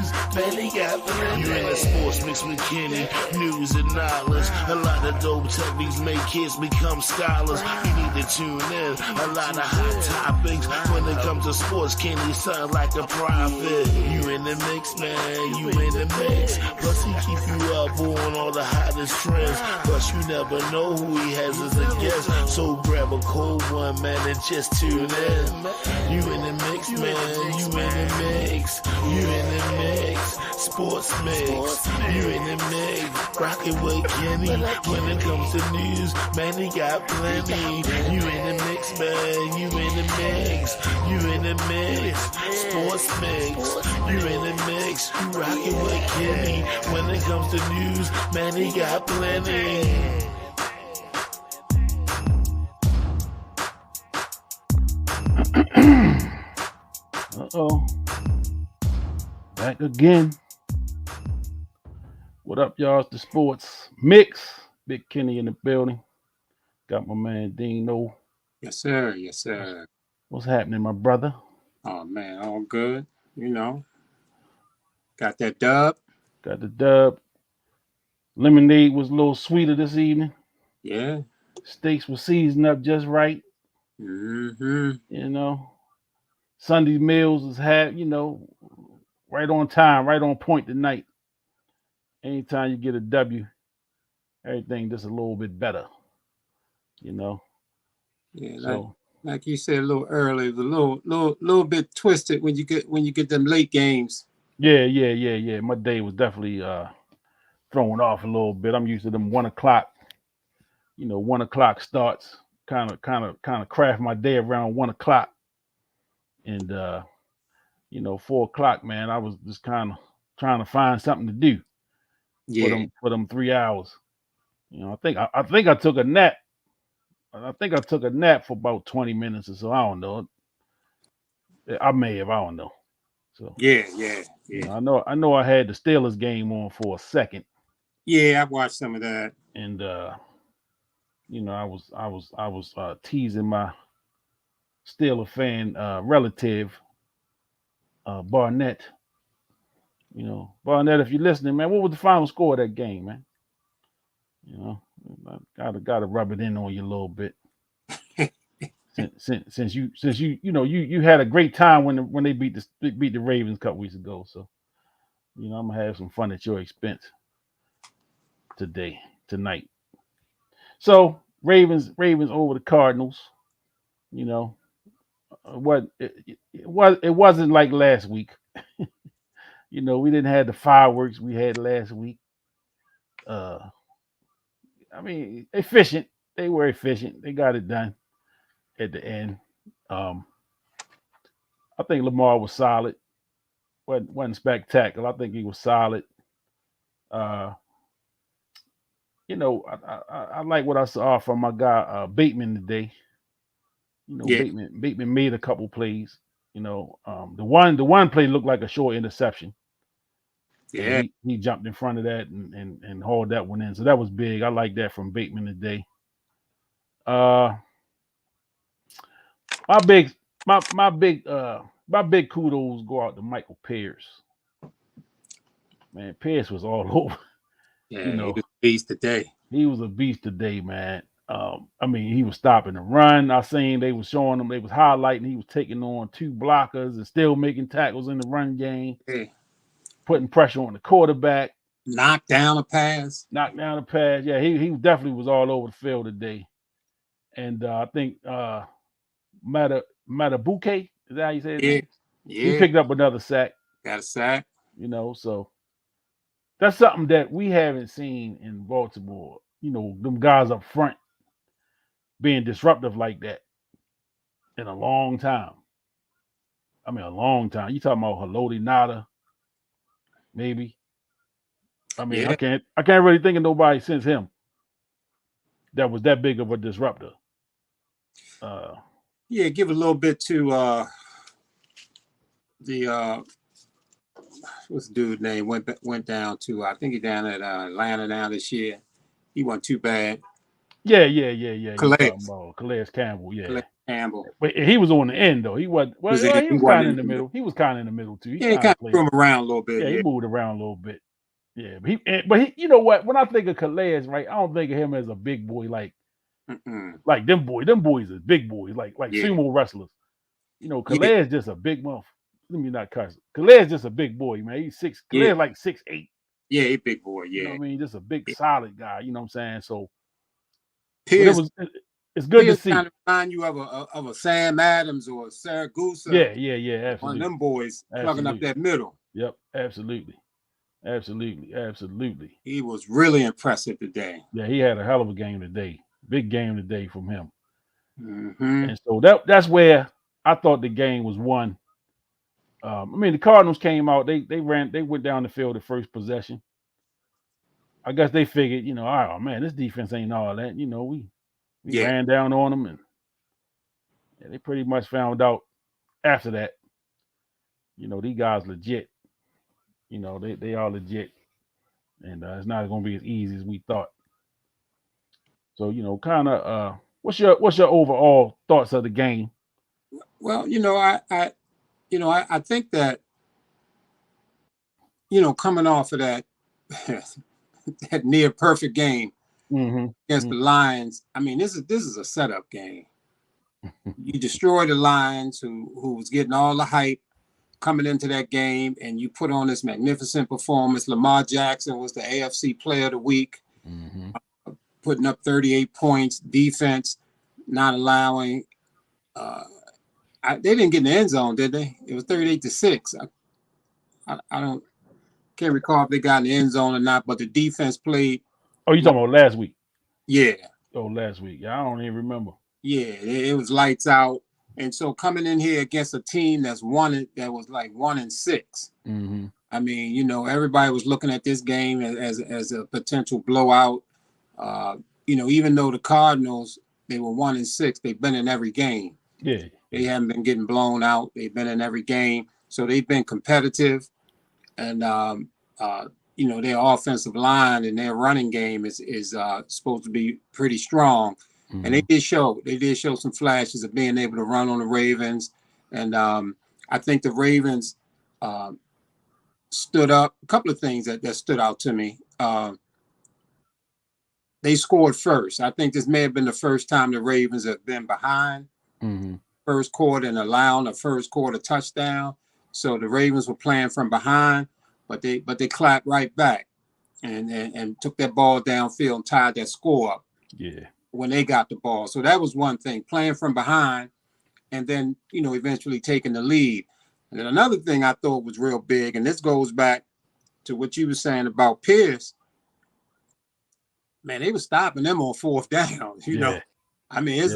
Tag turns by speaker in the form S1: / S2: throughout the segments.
S1: news, man, they got plenty. You in the sports mix with Kenny, news and knowledge. A lot of dope techniques make kids become scholars. You need to tune in. A lot of hot topics when it comes to sports. Kenny sound like a prophet. You in the mix, man. You in the mix. Plus he keep you up on all the hottest trends. Plus you never know who he has as a guest. So grab a cold one, man, and just tune in. You in the mix, man. You in the mix. You in the mix. Sports mix. You in the mix. Rockin' with Kenny. When it comes to news, man, he got plenty. You in the mix, man. You in the mix. You in the mix. Sports mix. You in the mix. You rockin' with Kenny. When it comes to news, man, he got plenty.
S2: Uh-oh. Back again. What up, y'all? It's the Sports Mix. Big Kenny in the building. Got my man Dino.
S3: Yes, sir. Yes, sir.
S2: What's happening, my brother?
S3: Oh, man, all good. You know, got that dub.
S2: Got the dub. Lemonade was a little sweeter this evening.
S3: Yeah.
S2: Steaks were seasoned up just right.
S3: Mm-hmm.
S2: You know, Sunday meals was right on time, right on point tonight. Anytime you get a W, everything just a little bit better. You know.
S3: Yeah,
S2: so,
S3: like you said a little earlier, the little bit twisted when you get them late games.
S2: Yeah. My day was definitely thrown off a little bit. I'm used to them 1 o'clock. 1 o'clock starts. Kind of craft my day around 1 o'clock. And 4 o'clock, man, I was just kind of trying to find something to do.
S3: Yeah.
S2: For them 3 hours. I think I took a nap. I think I took a nap for about 20 minutes or so. I don't know. I may have. I don't know. So
S3: yeah.
S2: I know. I had the Steelers game on for a second.
S3: Yeah, I watched some of that.
S2: And I was teasing my Steeler fan relative, Barnett. Barnett, if you're listening, man, what was the final score of that game, man? I gotta rub it in on you a little bit. since you had a great time when they beat the Ravens a couple weeks ago, so I'm gonna have some fun at your expense tonight. So Ravens over the Cardinals. It wasn't like last week. We didn't have the fireworks we had last week. Efficient. They were efficient. They got it done at the end. I think Lamar was solid. Wasn't spectacular. I think he was solid. I like what I saw from my guy Bateman today. Bateman made a couple plays. The one play looked like a short interception.
S3: Yeah,
S2: he jumped in front of that and hauled that one in. So that was big. I like that from Bateman today. My big kudos go out to Michael Pierce. Man, Pierce was all over.
S3: Yeah, he was a beast today.
S2: He was a beast today, man. He was stopping the run. I seen they was showing him, they was highlighting. He was taking on 2 blockers and still making tackles in the run game.
S3: Yeah.
S2: Putting pressure on the quarterback.
S3: Knocked down a pass.
S2: Yeah, he definitely was all over the field today. And I think Matabuke, is that how you say it?
S3: Yeah.
S2: He picked up another sack.
S3: Got a sack.
S2: So that's something that we haven't seen in Baltimore. Them guys up front being disruptive like that in a long time. A long time. You talking about Haloti Nada, maybe? I can't really think of nobody since him that was that big of a disruptor.
S3: Give a little bit to the what's the dude's name went down to I think he's down at Atlanta now this year. He wasn't too bad.
S2: Yeah. You
S3: Calais.
S2: talking about Calais Campbell? Yeah.
S3: Calais Campbell.
S2: But he was on the end though. He was well. He
S3: He
S2: was
S3: wasn't
S2: kind of
S3: in
S2: in the
S3: the middle.
S2: middle. He was kind of in the middle too. He
S3: Yeah, he
S2: kind
S3: kind
S2: of
S3: of threw
S2: played.
S3: him around a little bit.
S2: Yeah, he
S3: Yeah.
S2: moved around a little bit. Yeah, but you know what? When I think of Calais, right, I don't think of him as a big boy like
S3: Mm-mm.
S2: them boys. Them boys are big boys, like
S3: Yeah.
S2: sumo wrestlers. You know,
S3: Yeah.
S2: Calais is just a big month. Let me not cuss. Calais is just a big boy, man. He's six. Calais
S3: Yeah.
S2: is like 6'8".
S3: Yeah, he big boy.
S2: You know
S3: Yeah.
S2: what I mean? Just a big,
S3: Yeah.
S2: solid guy. You know what I'm saying? So, but
S3: Pierce
S2: it's good to
S3: Pierce
S2: see.
S3: kind of remind you of a Sam Adams or a Saragusa,
S2: Yeah.
S3: one of
S2: Absolutely,
S3: them boys plugging up
S2: absolutely.
S3: that middle.
S2: Yep, absolutely.
S3: He was really impressive today.
S2: Yeah, he had a hell of a game today. Big game today from him.
S3: Mm-hmm.
S2: And so that's where I thought the game was won. I mean, the Cardinals came out. They went down the field the first possession. I guess they figured, oh man, this defense ain't all that. We
S3: Yeah.
S2: ran down on them, and they pretty much found out after that. These guys legit. They are legit, and it's not going to be as easy as we thought. So kind of, what's your overall thoughts of the game?
S3: Well, I think that coming off of that that near perfect game against the Lions, I mean, this is a setup game. You destroy the Lions, who was getting all the hype coming into that game, and you put on this magnificent performance. Lamar Jackson was the AFC Player of the Week, putting up 38 points. Defense not allowing. They didn't get in the end zone, did they? It was 38-6. I can't recall if they got in the end zone or not, but the defense played.
S2: Oh, you talking about last week?
S3: Yeah.
S2: Oh, last week. Yeah, I don't even remember.
S3: Yeah, it was lights out. And so coming in here against a team that was like 1-6. I mean, everybody was looking at this game as a potential blowout. Even though the Cardinals, they were 1-6, they've been in every game.
S2: Yeah.
S3: They haven't been getting blown out. They've been in every game. So they've been competitive. And their offensive line and their running game is supposed to be pretty strong. And they did show some flashes of being able to run on the Ravens. And I think the Ravens stood up. A couple of things that stood out to me. They scored first. I think this may have been the first time the Ravens have been behind first quarter and allowing a first quarter touchdown. So the Ravens were playing from behind, but they clapped right back and took that ball downfield and tied that score up.
S2: Yeah.
S3: When they got the ball. So that was one thing, playing from behind and then, eventually taking the lead. And then another thing I thought was real big, and this goes back to what you were saying about Pierce. Man, they were stopping them on fourth down, I mean, it's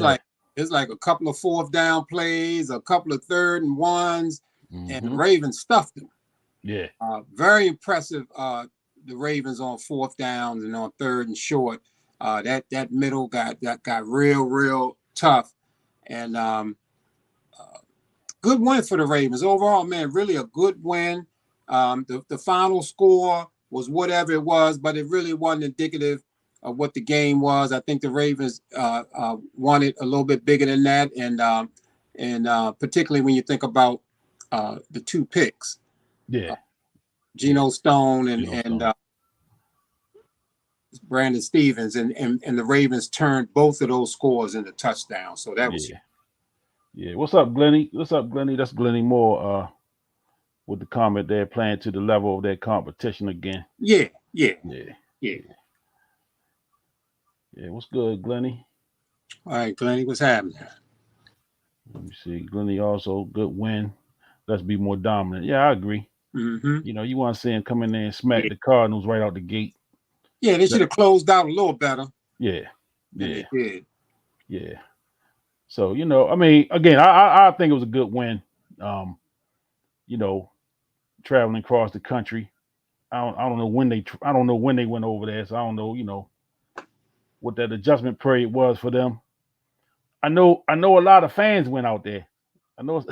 S3: like a couple of fourth down plays, a couple of 3rd and 1s, and the Ravens stuffed them.
S2: Yeah.
S3: Very impressive, the Ravens on fourth downs and on 3rd and short. That middle got real tough, and good win for the Ravens overall. Man, really a good win. The final score was whatever it was, but it really wasn't indicative of what the game was. I think the Ravens wanted a little bit bigger than that, and particularly when you think about the 2 picks.
S2: Yeah.
S3: Geno Stone and Brandon Stevens, and the Ravens turned both of those scores into touchdowns. So that was
S2: yeah. What's up, Glenny? That's Glenny Moore with the comment there, playing to the level of their competition again.
S3: Yeah.
S2: What's good, Glenny?
S3: All right, Glenny, what's happening?
S2: Let me see. Glenny also good win. Let's be more dominant. Yeah, I agree. You want to see him come in there and smack the Cardinals right out the gate.
S3: Yeah, they should have closed out a little better.
S2: Yeah.
S3: They did.
S2: Yeah. So, I mean, again, I think it was a good win. Traveling across the country. I don't know when they went over there, so I don't know, what that adjustment period was for them. I know a lot of fans went out there. I know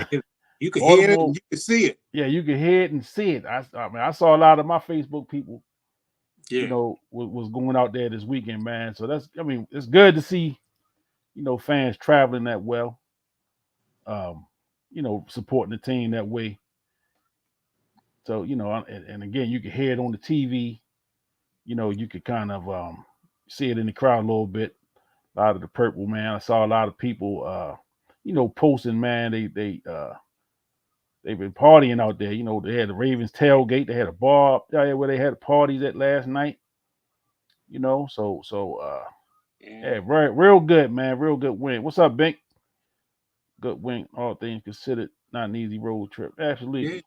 S3: you could hear it and you could see it.
S2: Yeah, you could hear it and see it. I mean, I saw a lot of my Facebook people
S3: Yeah.
S2: Was going out there this weekend, man. So it's good to see, fans traveling that well, supporting the team that way. So, and again, you can hear it on the TV. You could kind of see it in the crowd a little bit. A lot of the purple, man. I saw a lot of people, posting, man. They've been partying out there. They had the Ravens tailgate. They had a bar up there where they had parties at last night. Yeah, real good, man. Real good win. What's up, Bink? Good win, all things considered. Not an easy road trip. Absolutely.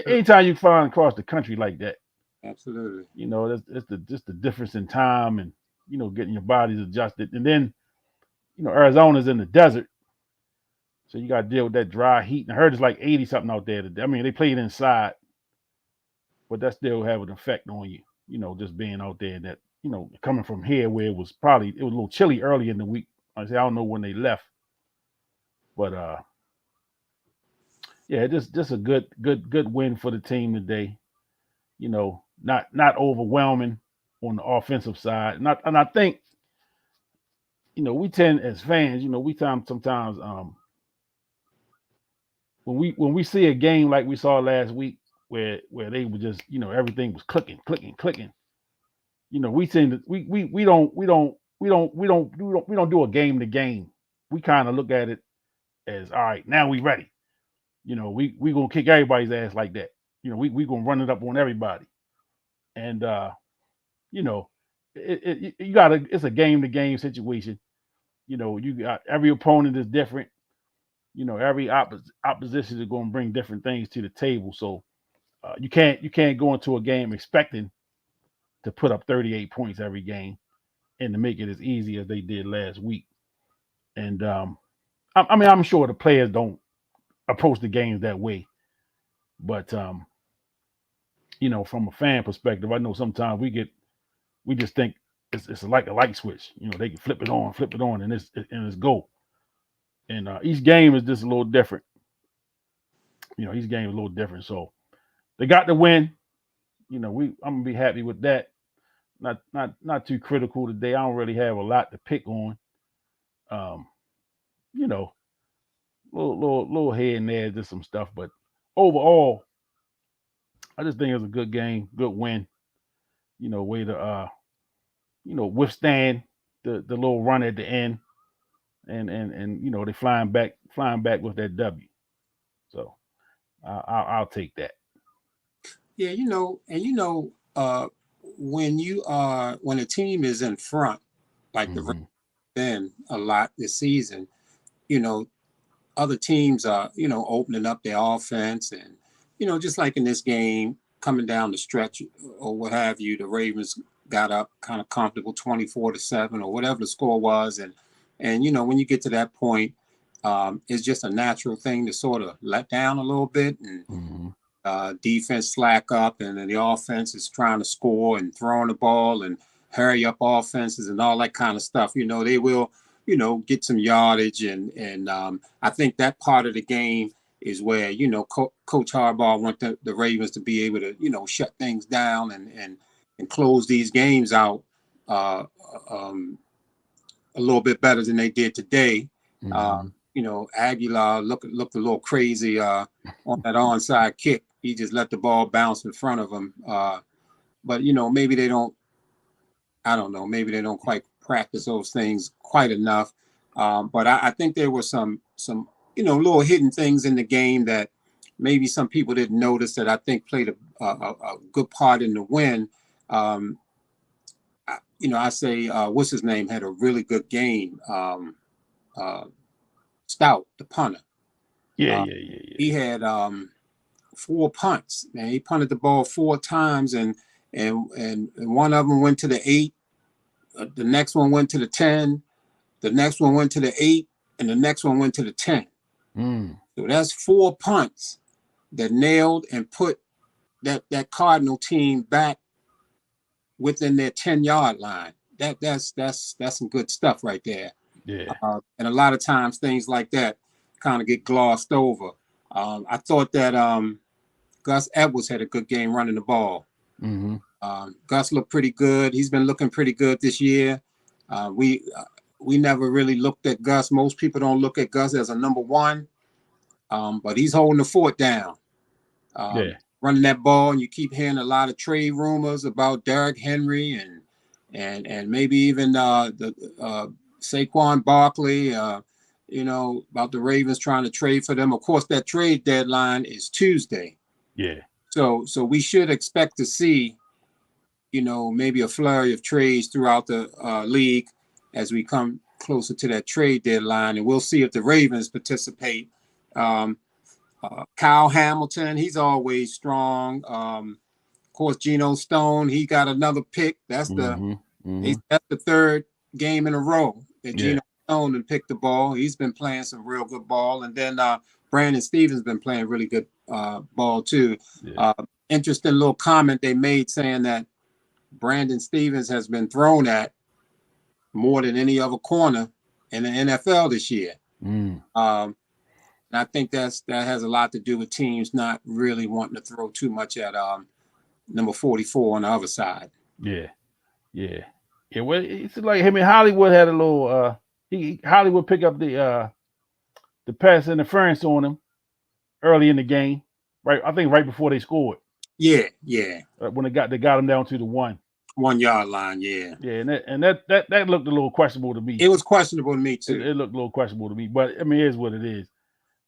S2: Anytime you find across the country like that.
S3: Absolutely.
S2: That's just the difference in time and getting your bodies adjusted. And then, Arizona's in the desert. So you gotta deal with that dry heat. And I heard it's like 80 something out there today. I mean, they played inside, but that still have an effect on you, just being out there that, coming from here where it was a little chilly early in the week. I don't know when they left. But yeah, just a good win for the team today. Not overwhelming on the offensive side. And I think, we tend as fans, we sometimes when we see a game like we saw last week where they were just, everything was clicking. We tend to we don't do a game to game. We kind of look at it as, all right, now we ready. We gonna kick everybody's ass like that. We gonna run it up on everybody. And it's a game to game situation. You got every opponent is different. Every opposition is gonna bring different things to the table. So you can't go into a game expecting to put up 38 points every game and to make it as easy as they did last week. And I'm sure the players don't approach the games that way. But from a fan perspective, I know sometimes we just think it's like a light switch. They can flip it on, and it's go. And each game is just a little different. Each game is a little different. So they got the win. I'm gonna be happy with that. Not too critical today. I don't really have a lot to pick on. You know, little here and there, just some stuff. But overall, I just think it was a good game, good win. Way to withstand the little run at the end, and they flying back with that W. So I'll take that.
S3: Yeah, when a team is in front, like the Ravens been a lot this season, other teams are, opening up their offense and, just like in this game, coming down the stretch or what have you, the Ravens got up kind of comfortable 24-7 or whatever the score was. And when you get to that point, it's just a natural thing to sort of let down a little bit and defense slack up, and then the offense is trying to score and throwing the ball and hurry up offenses and all that kind of stuff. They will, get some yardage. And I think that part of the game is where, Coach Harbaugh wants the Ravens to be able to, shut things down and close these games out a little bit better than they did today. Aguilar looked a little crazy on that onside kick. He just let the ball bounce in front of him. But, maybe they don't, I don't know, maybe they don't quite practice those things quite enough. But I think there were some little hidden things in the game that maybe some people didn't notice that I think played a good part in the win. I say, what's his name, had a really good game. Stout, the punter.
S2: Yeah.
S3: He had 4 punts. Man, he punted the ball 4 times, and one of them went to the 8. The next one went to the 10. The next one went to the 8, and the next one went to the 10. So that's 4 punts that nailed and put that Cardinal team back within their 10-yard line. That's some good stuff right there.
S2: Yeah.
S3: And a lot of times things like that kind of get glossed over. I thought that Gus Edwards had a good game running the ball. Gus looked pretty good. He's been looking pretty good this year. We never really looked at Gus. Most people don't look at Gus as a number one, but he's holding the fort down. Running that ball, and you keep hearing a lot of trade rumors about Derrick Henry and maybe even the Saquon Barkley. About the Ravens trying to trade for them. Of course, that trade deadline is Tuesday.
S2: Yeah.
S3: So we should expect to see, maybe a flurry of trades throughout the league as we come closer to that trade deadline, and we'll see if the Ravens participate. Kyle Hamilton, he's always strong. Of course, Geno Stone, he got another pick. That's the third game in a row that Geno Stone and picked the ball. He's been playing some real good ball, and then Brandon Stevens been playing really good ball too. Interesting little comment they made saying that Brandon Stevens has been thrown at more than any other corner in the NFL this year. And I think that has a lot to do with teams not really wanting to throw too much at number 44 on the other side.
S2: Yeah. Well, it's like him and Hollywood had a little. Hollywood picked up the pass interference on him early in the game, right? I think right before they scored.
S3: Yeah.
S2: When they got him down to the
S3: 1 yard line. Yeah,
S2: and that looked a little questionable to me.
S3: It was questionable to me too.
S2: It looked a little questionable to me, but I mean, it is what it is.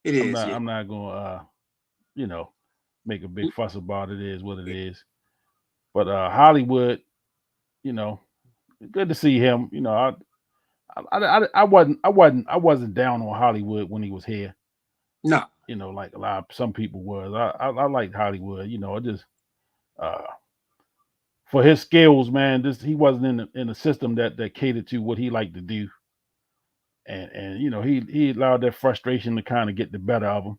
S3: It is.
S2: I'm not gonna make a big fuss about it. It is what it is. But Hollywood, good to see him. I wasn't down on Hollywood when he was here.
S3: No.
S2: Like some people was. I liked Hollywood. It just for his skills, man. He wasn't in a system that catered to what he liked to do. And he allowed that frustration to kind of get the better of him,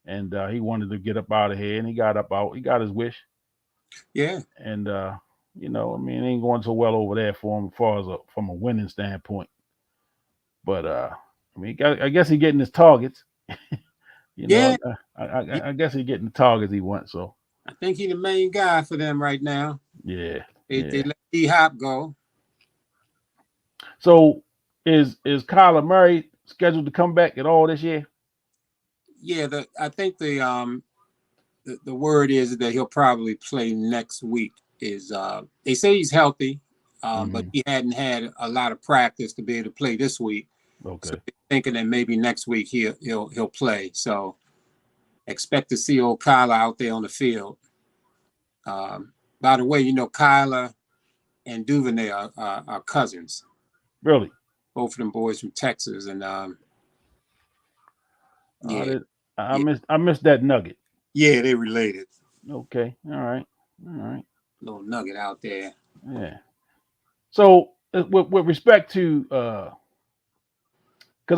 S2: and he wanted to get up out of here, and he got out. He got his wish.
S3: Yeah.
S2: And it ain't going so well over there for him as far as from a winning standpoint. But I guess he's getting his targets. I guess he's getting the targets he wants. So
S3: I think he's the main guy for them right now.
S2: Yeah.
S3: They let D-Hop go.
S2: So is Kyler Murray scheduled to come back at all this year?
S3: Yeah, I think the word is that he'll probably play next week. They say he's healthy, but he hadn't had a lot of practice to be able to play this week.
S2: Okay. So
S3: they're thinking that maybe next week he'll play. So expect to see old Kyler out there on the field. By the way, Kyler and Duvernay are cousins.
S2: Really?
S3: Both of them boys from Texas, and
S2: I missed that nugget.
S3: Yeah, they related.
S2: Okay, all right.
S3: Little nugget out there.
S2: Yeah. So with respect to, because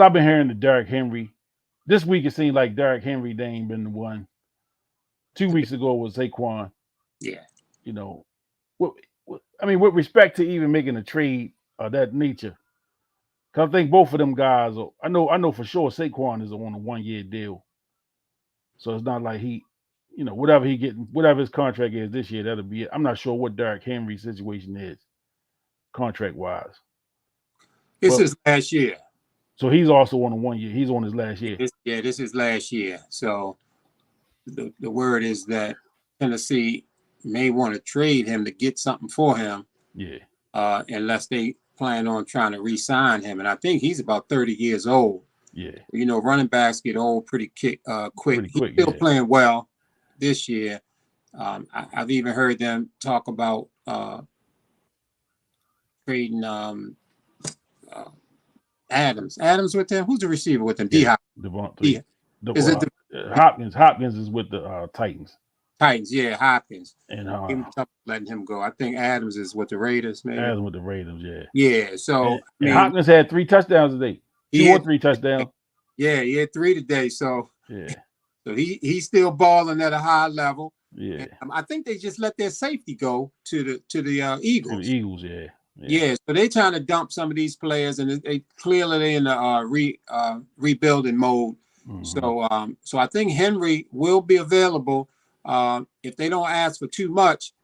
S2: I've been hearing the Derrick Henry. This week it seemed like Derrick Henry, they ain't been the one. 2 weeks ago was Saquon.
S3: Yeah.
S2: With respect to even making a trade of that nature, because I think both of them guys I know for sure Saquon is on a 1 year deal. So it's not like he, whatever his contract is this year, that'll be it. I'm not sure what Derrick Henry's situation is, contract wise.
S3: This is last year.
S2: So he's also on a 1 year. He's on his last year.
S3: This is last year. So the word is that Tennessee may want to trade him to get something for him.
S2: Yeah.
S3: Unless they plan on trying to re-sign him. And I think he's about 30 years old.
S2: Yeah.
S3: Running backs get old pretty quick. He's still playing well this year. I've even heard them talk about trading Adams with them. Who's the receiver with them? D-Hop.
S2: Hopkins. Hopkins is with the Titans.
S3: Yeah, Hopkins.
S2: And
S3: letting him go. I think Adams is with the Raiders, maybe.
S2: Adams with the Raiders, yeah.
S3: Yeah, so
S2: Hopkins had 3 touchdowns today. 2 or 3 touchdowns.
S3: Yeah, he had 3 today. So
S2: yeah.
S3: So he's still balling at a high level.
S2: Yeah.
S3: And, I think they just let their safety go to the Eagles.
S2: The Eagles, yeah.
S3: Yeah, so they're trying to dump some of these players, and they clearly in the rebuilding mode. Mm-hmm. So I think Henry will be available if they don't ask for too much.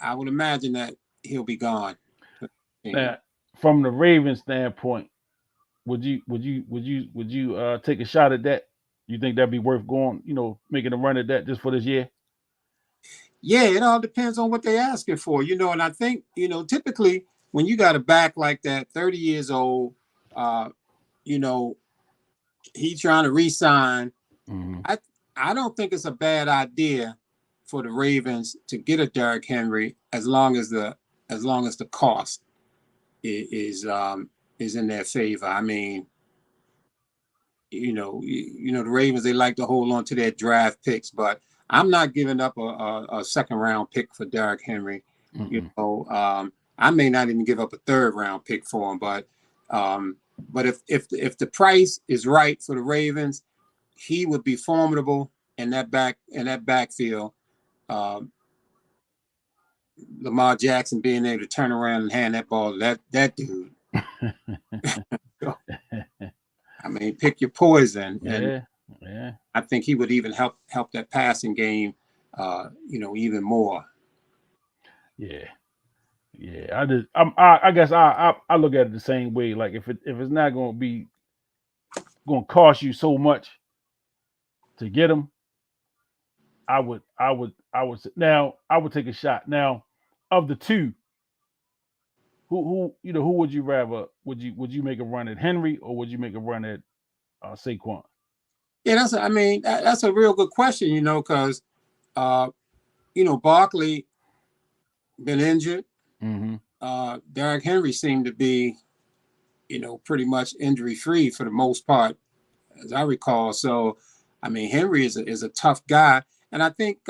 S3: I would imagine that he'll be gone.
S2: Now, from the Ravens standpoint, would you take a shot at that? You think that'd be worth going, making a run at that just for this year?
S3: Yeah, it all depends on what they're asking for, and I think, typically when you got a back like that, 30 years old, he's trying to re-sign.
S2: Mm-hmm.
S3: I don't think it's a bad idea for the Ravens to get a Derrick Henry as long as the cost is in their favor. I mean, the Ravens, they like to hold on to their draft picks, but I'm not giving up a second round pick for Derrick Henry.
S2: Mm-mm.
S3: I may not even give up a third round pick for him, but if the price is right for the Ravens, he would be formidable in that backfield. Lamar Jackson being able to turn around and hand that ball to that dude. I mean, pick your poison. And
S2: yeah.
S3: I think he would even help that passing game, even more.
S2: Yeah. I guess I look at it the same way. Like if it's not going to cost you so much to get him, I would take a shot. Now, of the two, who would you rather? Would you make a run at Henry or would you make a run at Saquon?
S3: Yeah, that's a real good question, because Barkley been injured.
S2: Mm-hmm.
S3: Derrick Henry seemed to be, pretty much injury free for the most part, as I recall. So, I mean, Henry is a tough guy, and I think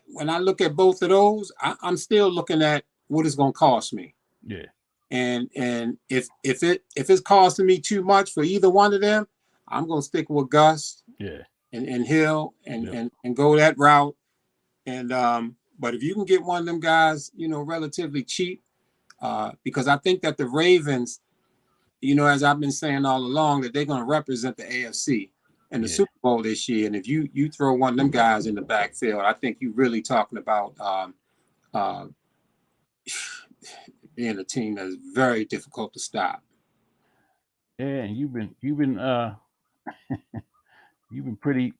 S3: when I look at both of those, I'm still looking at what it's going to cost me.
S2: Yeah.
S3: And if it's costing me too much for either one of them, I'm going to stick with Gus.
S2: Yeah.
S3: And Hill and go that route. And but if you can get one of them guys, relatively cheap, because I think that the Ravens, as I've been saying all along, that they're going to represent the AFC in the Super Bowl this year. And if you throw one of them guys in the backfield, I think you're really talking about being a team that's very difficult to stop.
S2: Yeah, and you've been you've been pretty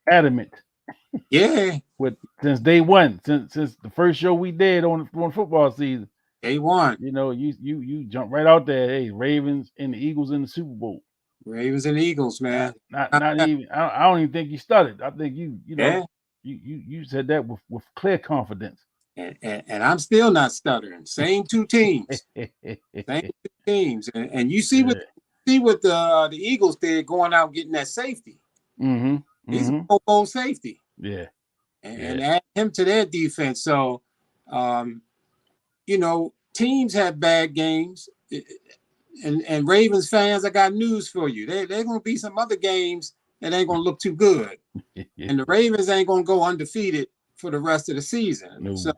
S2: adamant.
S3: Yeah.
S2: Since day one, since the first show we did on football season.
S3: Day one.
S2: You jump right out there. Hey, Ravens and the Eagles in the Super Bowl.
S3: Ravens and Eagles, man.
S2: Not even. I don't even think you stuttered. I think you said that with clear confidence.
S3: And I'm still not stuttering. Same two teams. And you see what the Eagles did going out getting that safety.
S2: Mm-hmm.
S3: He's a Pro Bowl safety.
S2: Yeah.
S3: And add him to their defense. So, teams have bad games. And Ravens fans, I got news for you. They're going to be some other games that ain't going to look too good. And the Ravens ain't going to go undefeated for the rest of the season. No. So,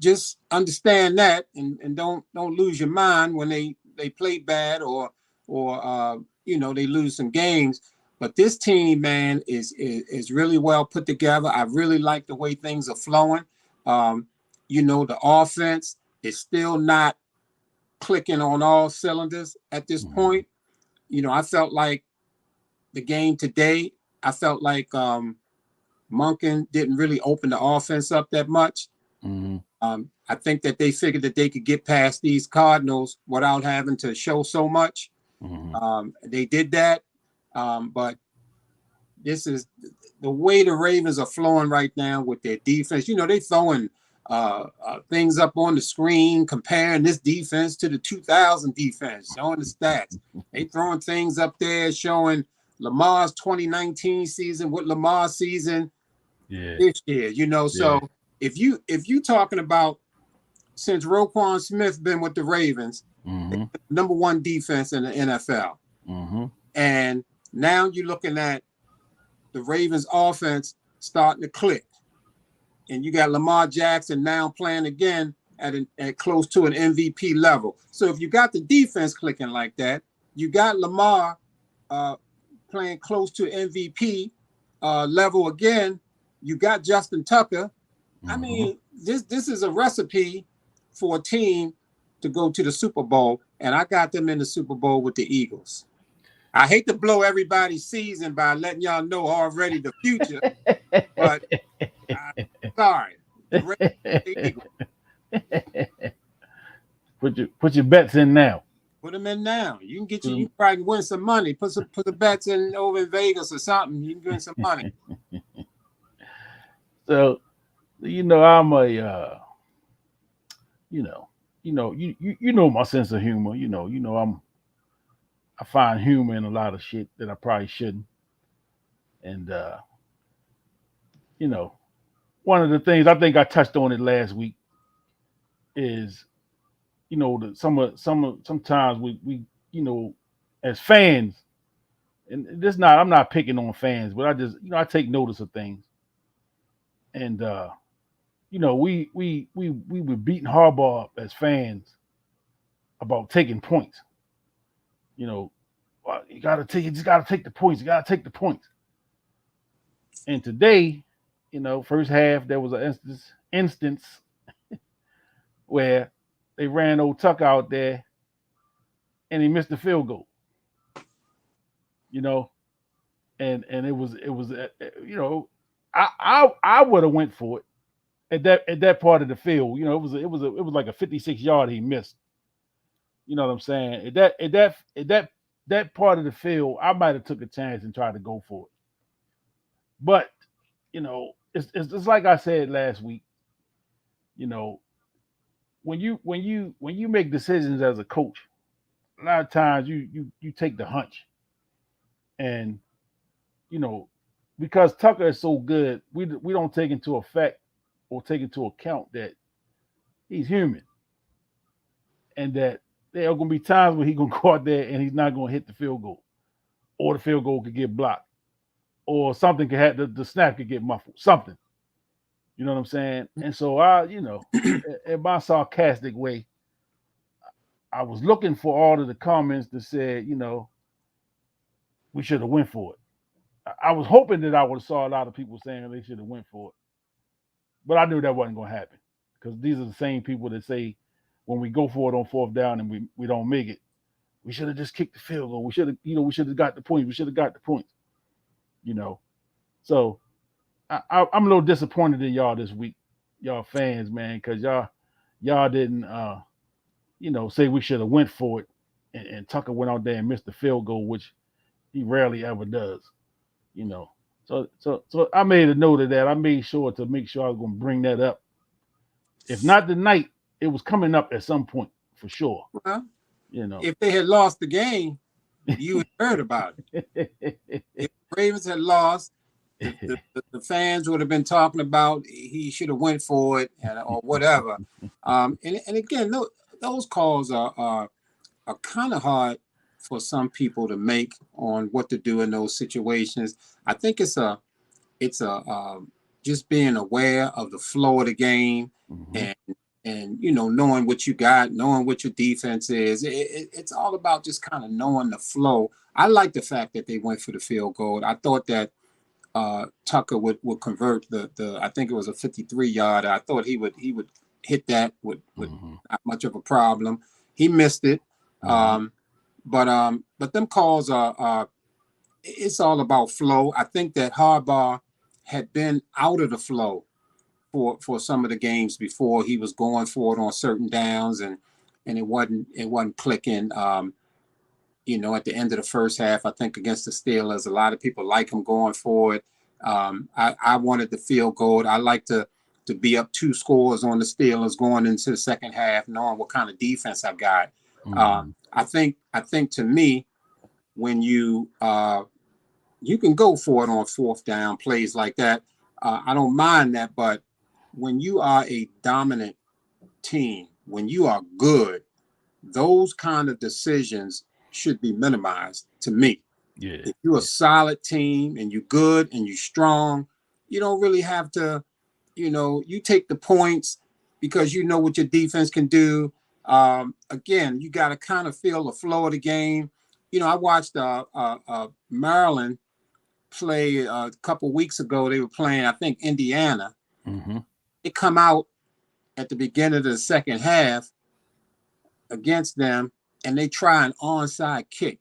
S3: just understand that and don't lose your mind when they play bad or they lose some games. But this team, man, is really well put together. I really like the way things are flowing. The offense is still not clicking on all cylinders at this point. I felt like the game today, I felt like Monken didn't really open the offense up that much.
S2: Mm-hmm.
S3: I think that they figured that they could get past these Cardinals without having to show so much.
S2: Mm-hmm.
S3: They did that. But this is the way the Ravens are flowing right now with their defense. They throwing things up on the screen, comparing this defense to the 2000 defense, showing the stats. They throwing things up there showing Lamar's 2019 season, what Lamar's season this year. So if you talking about since Roquan Smith been with the Ravens,
S2: mm-hmm.
S3: number one defense in the NFL,
S2: mm-hmm.
S3: and now you're looking at the Ravens offense starting to click. And you got Lamar Jackson now playing again at close to an MVP level. So if you got the defense clicking like that, you got Lamar playing close to MVP level again, You got Justin Tucker. I mean, this is a recipe for a team to go to the Super Bowl, and I got them in the Super Bowl with the Eagles. I hate to blow everybody's season by letting y'all know already the future, but sorry, the Eagles.
S2: Put your bets in now.
S3: Put them in now. You can get you probably win some money. Put the bets in over in Vegas or something. You can win some money.
S2: So, I'm a you know my sense of humor. I find humor in a lot of shit that I probably shouldn't. And one of the things I think I touched on it last week is sometimes we as fans, and I'm not picking on fans, but I just I take notice of things. And we were beating Harbaugh as fans about taking points. You just gotta take the points. You gotta take the points. And today, first half there was an instance where they ran old Tuck out there and he missed the field goal. And it was I would have went for it at that part of the field. It was like a 56-yard he missed. You know what I'm saying? At that part of the field, I might have took a chance and tried to go for it. But it's like I said last week. When you make decisions as a coach, a lot of times you take the hunch, and because Tucker is so good, we don't take into effect or take into account that he's human, and that there are going to be times where he's going to go out there and he's not going to hit the field goal, or the field goal could get blocked, or something could have the snap could get muffled, something. You know what I'm saying? And so in my sarcastic way, I was looking for all of the comments that said, we should have went for it. I was hoping that I would have saw a lot of people saying they should have went for it, but I knew that wasn't going to happen, because these are the same people that say when we go for it on fourth down and we don't make it, we should have just kicked the field goal. We should have got the points. We should have got the points. So I'm a little disappointed in y'all this week, y'all fans, man, because y'all didn't say we should have went for it, and Tucker went out there and missed the field goal, which he rarely ever does. So I made a note of that. I made sure to make sure I was going to bring that up. If not tonight, it was coming up at some point for sure.
S3: Well, if they had lost the game, you had heard about it. If Ravens had lost, the fans would have been talking about he should have went for it or whatever. And again, those calls are kind of hard for some people to make on what to do in those situations. I think it's just being aware of the flow of the game, and knowing what you got, knowing what your defense is. It's all about just kind of knowing the flow. I like the fact that they went for the field goal. I thought that Tucker would convert the I think it was a 53-yard. I thought he would hit that with not much of a problem. He missed it. But them calls are it's all about flow. I think that Harbaugh had been out of the flow for some of the games before. He was going for it on certain downs, and it wasn't clicking. At the end of the first half, I think against the Steelers, a lot of people like him going for it. I wanted the field goal. I like to be up 2 scores on the Steelers going into the second half, knowing what kind of defense I got. I think to me, when you can go for it on fourth down plays like that, I don't mind that. But when you are a dominant team, when you are good, those kind of decisions should be minimized to me.
S2: Yeah.
S3: If you're a solid team and you're good and you're strong, you don't really have to, you take the points because you know what your defense can do. Again, you got to kind of feel the flow of the game. I watched Maryland play a couple weeks ago. They were playing, I think, Indiana.
S2: Mm-hmm.
S3: They come out at the beginning of the second half against them, and they try an onside kick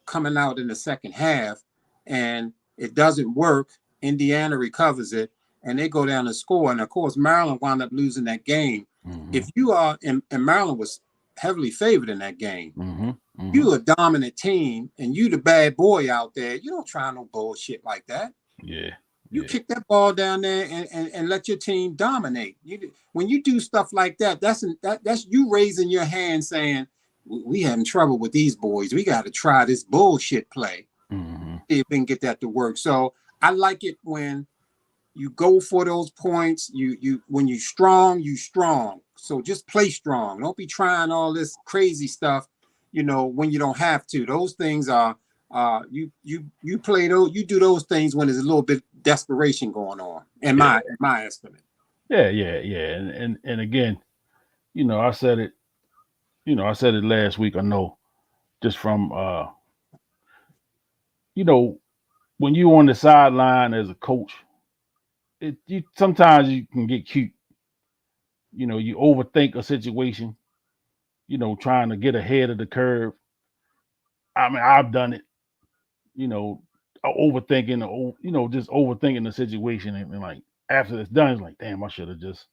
S3: coming out in the second half, and it doesn't work. Indiana recovers it, and they go down and score. And of course, Maryland wound up losing that game.
S2: Mm-hmm.
S3: If you are, and Maryland was heavily favored in that game.
S2: Mm-hmm. Mm-hmm.
S3: You a dominant team, and you the bad boy out there. You don't try no bullshit like that.
S2: Yeah.
S3: You kick that ball down there and let your team dominate. When you do stuff like that, that's you raising your hand saying, we having trouble with these boys. We got to try this bullshit play.
S2: Mm-hmm.
S3: See if we can get that to work. So I like it when you go for those points. When you strong, you strong. So just play strong. Don't be trying all this crazy stuff, when you don't have to. Those things are you play those, you do those things when there's a little bit desperation going on, in my estimate.
S2: Yeah. And again, I said it, last week. I know just from when you on the sideline as a coach, sometimes you can get cute. You overthink a situation, trying to get ahead of the curve. I mean, I've done it, overthinking, just overthinking the situation. And like, after it's done, it's like, damn, I should have just,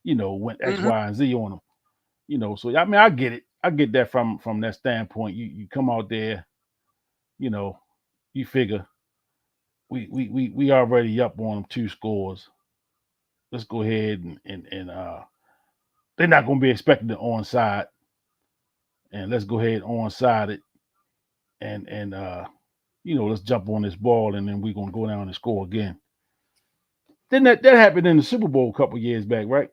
S2: went X, Y, and Z on them. So, I mean, I get it. I get that from that standpoint. You come out there, you figure we already up on them 2 scores. Let's go ahead and they're not going to be expecting the onside, and let's go ahead onside it, and let's jump on this ball, and then we're gonna go down and score again. Then that happened in the Super Bowl a couple years back, right?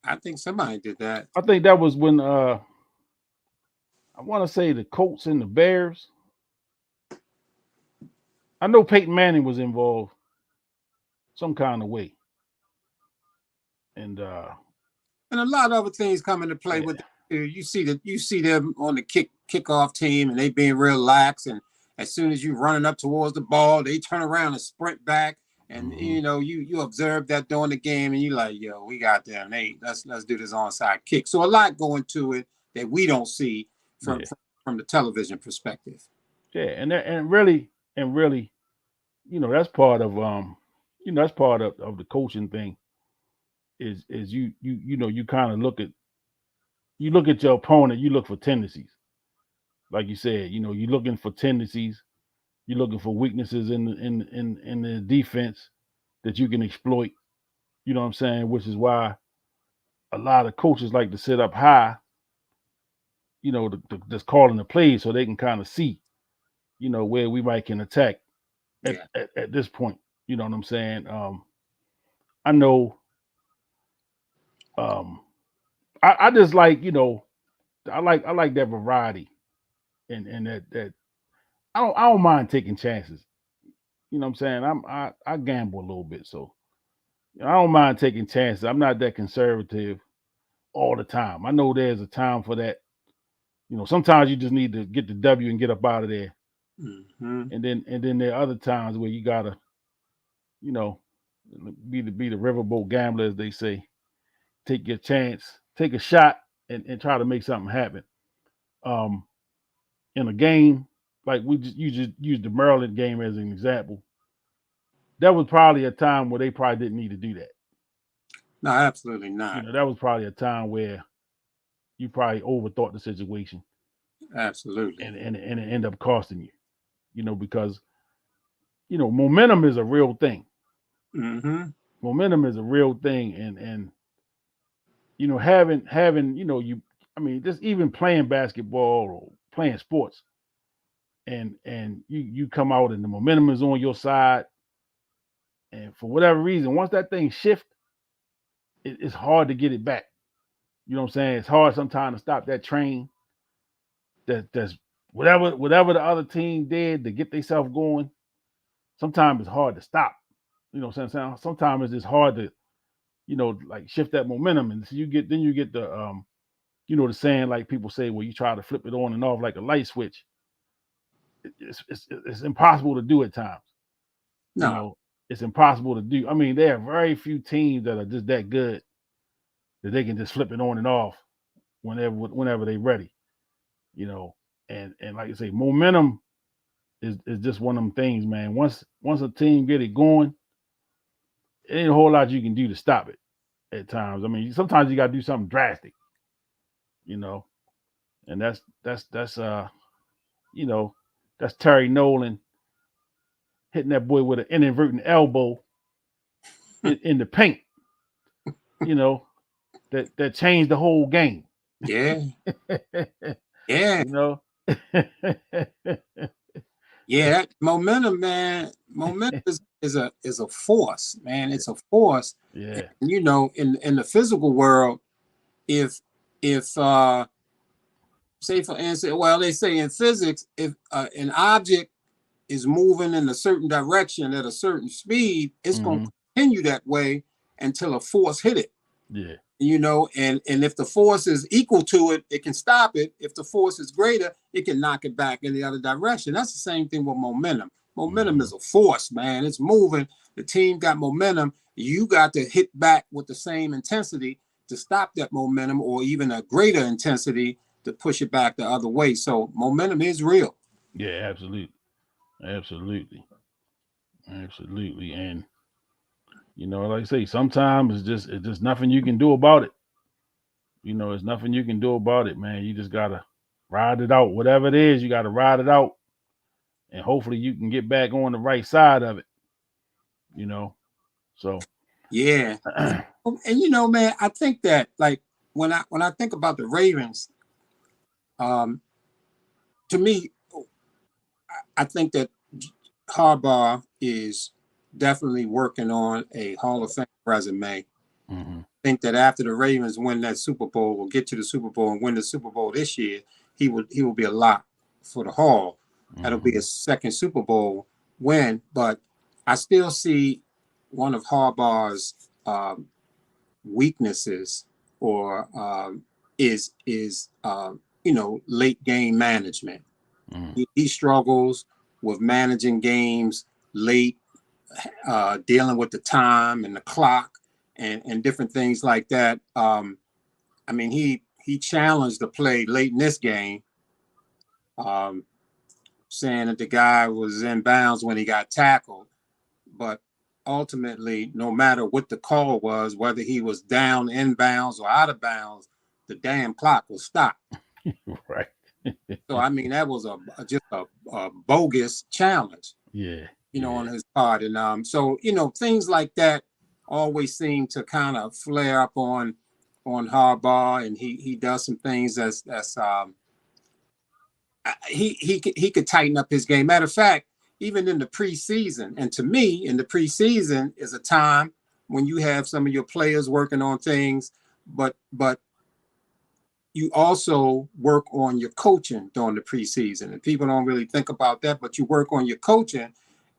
S3: I think somebody did that.
S2: I think that was when I want to say the Colts and the Bears. I know Peyton Manning was involved some kind of way, and
S3: a lot of other things come into play with. You see them on the kickoff team, and they being real lax, and as soon as you running up towards the ball, they turn around and sprint back, and you observe that during the game, and you like, yo, we got them. Hey, let's do this onside kick. So a lot going to it that we don't see from the television perspective.
S2: Yeah, and really, that's part of that's part of the coaching thing. Is you kind of look at your opponent, you look for tendencies. Like you said, you're looking for tendencies, you're looking for weaknesses in the defense that you can exploit. You know what I'm saying? Which is why a lot of coaches like to sit up high, just calling the plays so they can kind of see, where we might can attack at this point. You know what I'm saying? I know. I just like, I like that variety, and that I don't mind taking chances. You know what I'm saying? I gamble a little bit, so I don't mind taking chances. I'm not that conservative all the time. I know there's a time for that. Sometimes you just need to get the W and get up out of there.
S3: Mm-hmm.
S2: And then there are other times where you gotta, be the riverboat gambler, as they say. Take your chance, take a shot, and try to make something happen. In a game, like you just used the Maryland game as an example. That was probably a time where they probably didn't need to do that.
S3: No, absolutely not.
S2: That was probably a time where you probably overthought the situation.
S3: Absolutely.
S2: And it ended up costing you. Because momentum is a real thing.
S3: Mm-hmm.
S2: Momentum is a real thing, and having just even playing basketball or playing sports, and you come out and the momentum is on your side, and for whatever reason, once that thing shifts, it's hard to get it back. You know what I'm saying? It's hard sometimes to stop that train. That's whatever the other team did to get themselves going. Sometimes it's hard to stop. You know what I'm saying? Sometimes it's just hard to, like shift that momentum, and so you get the the saying, like people say, where you try to flip it on and off like a light switch. It's impossible to do at times.
S3: No.
S2: You know, it's impossible to do. I mean, there are very few teams that are just that good that they can just flip it on and off whenever they're ready. You know, and like I say, momentum is just one of them things, man. Once a team get it going, it ain't a whole lot you can do to stop it at times. I mean, sometimes you gotta do something drastic, you know, and that's you know, that's Terry Nolan hitting that boy with an inadvertent elbow in the paint, you know, that changed the whole game.
S3: Yeah. Yeah.
S2: You know.
S3: Yeah, that momentum, man. Momentum is a force, man. It's a force.
S2: Yeah.
S3: And, you know, in the physical world, if say for instance, well, they say in physics, if an object is moving in a certain direction at a certain speed, it's going to continue that way until a force hit it.
S2: Yeah.
S3: You know, and if the force is equal to it, it can stop it. If the force is greater, it can knock it back in the other direction. That's the same thing with momentum. Momentum is a force, man. It's moving. The team got momentum. You got to hit back with the same intensity to stop that momentum, or even a greater intensity to push it back the other way. So momentum is real.
S2: Yeah, absolutely. Absolutely. Absolutely. And you know, like I say, sometimes it's just nothing you can do about it. You know, it's nothing you can do about it, man. You just gotta ride it out. Whatever it is, you gotta ride it out. And hopefully you can get back on the right side of it. You know. So
S3: Yeah. And you know, man, I think that like when I think about the Ravens, to me, I think that Harbaugh is definitely working on a Hall of Fame resume. I think that after the Ravens win that Super Bowl, will get to the Super Bowl and win the Super Bowl this year, he will be a lock for the Hall. That'll be his second Super Bowl win. But I still see one of Harbaugh's weaknesses, or is you know, late game management. He struggles with managing games late, dealing with the time and the clock and different things like that. I mean, he challenged the play late in this game, saying that the guy was in bounds when he got tackled. But ultimately, no matter what the call was, whether he was down in bounds or out of bounds, the damn clock was stopped.
S2: right.
S3: So I mean, that was just a bogus challenge.
S2: Yeah.
S3: You know, on his part. And so, you know, things like that always seem to kind of flare up on Harbaugh, and he does some things that's he could tighten up his game. Matter of fact, even in the preseason, and to me, in the preseason is a time when you have some of your players working on things, but you also work on your coaching during the preseason. And people don't really think about that, but you work on your coaching.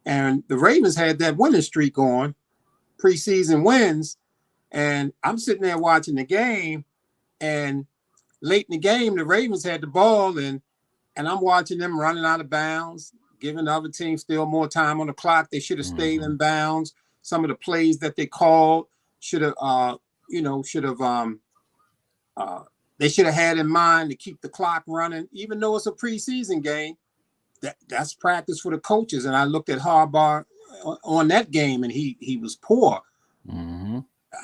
S3: And the Ravens had that winning streak on, preseason wins. And I'm sitting there watching the game, and late in the game, the Ravens had the ball, and I'm watching them running out of bounds, giving the other team still more time on the clock. They should have stayed in bounds. Some of the plays that they called should have, they should have had in mind to keep the clock running, even though it's a preseason game. That's practice for the coaches. And I looked at Harbaugh on that game, and he was poor.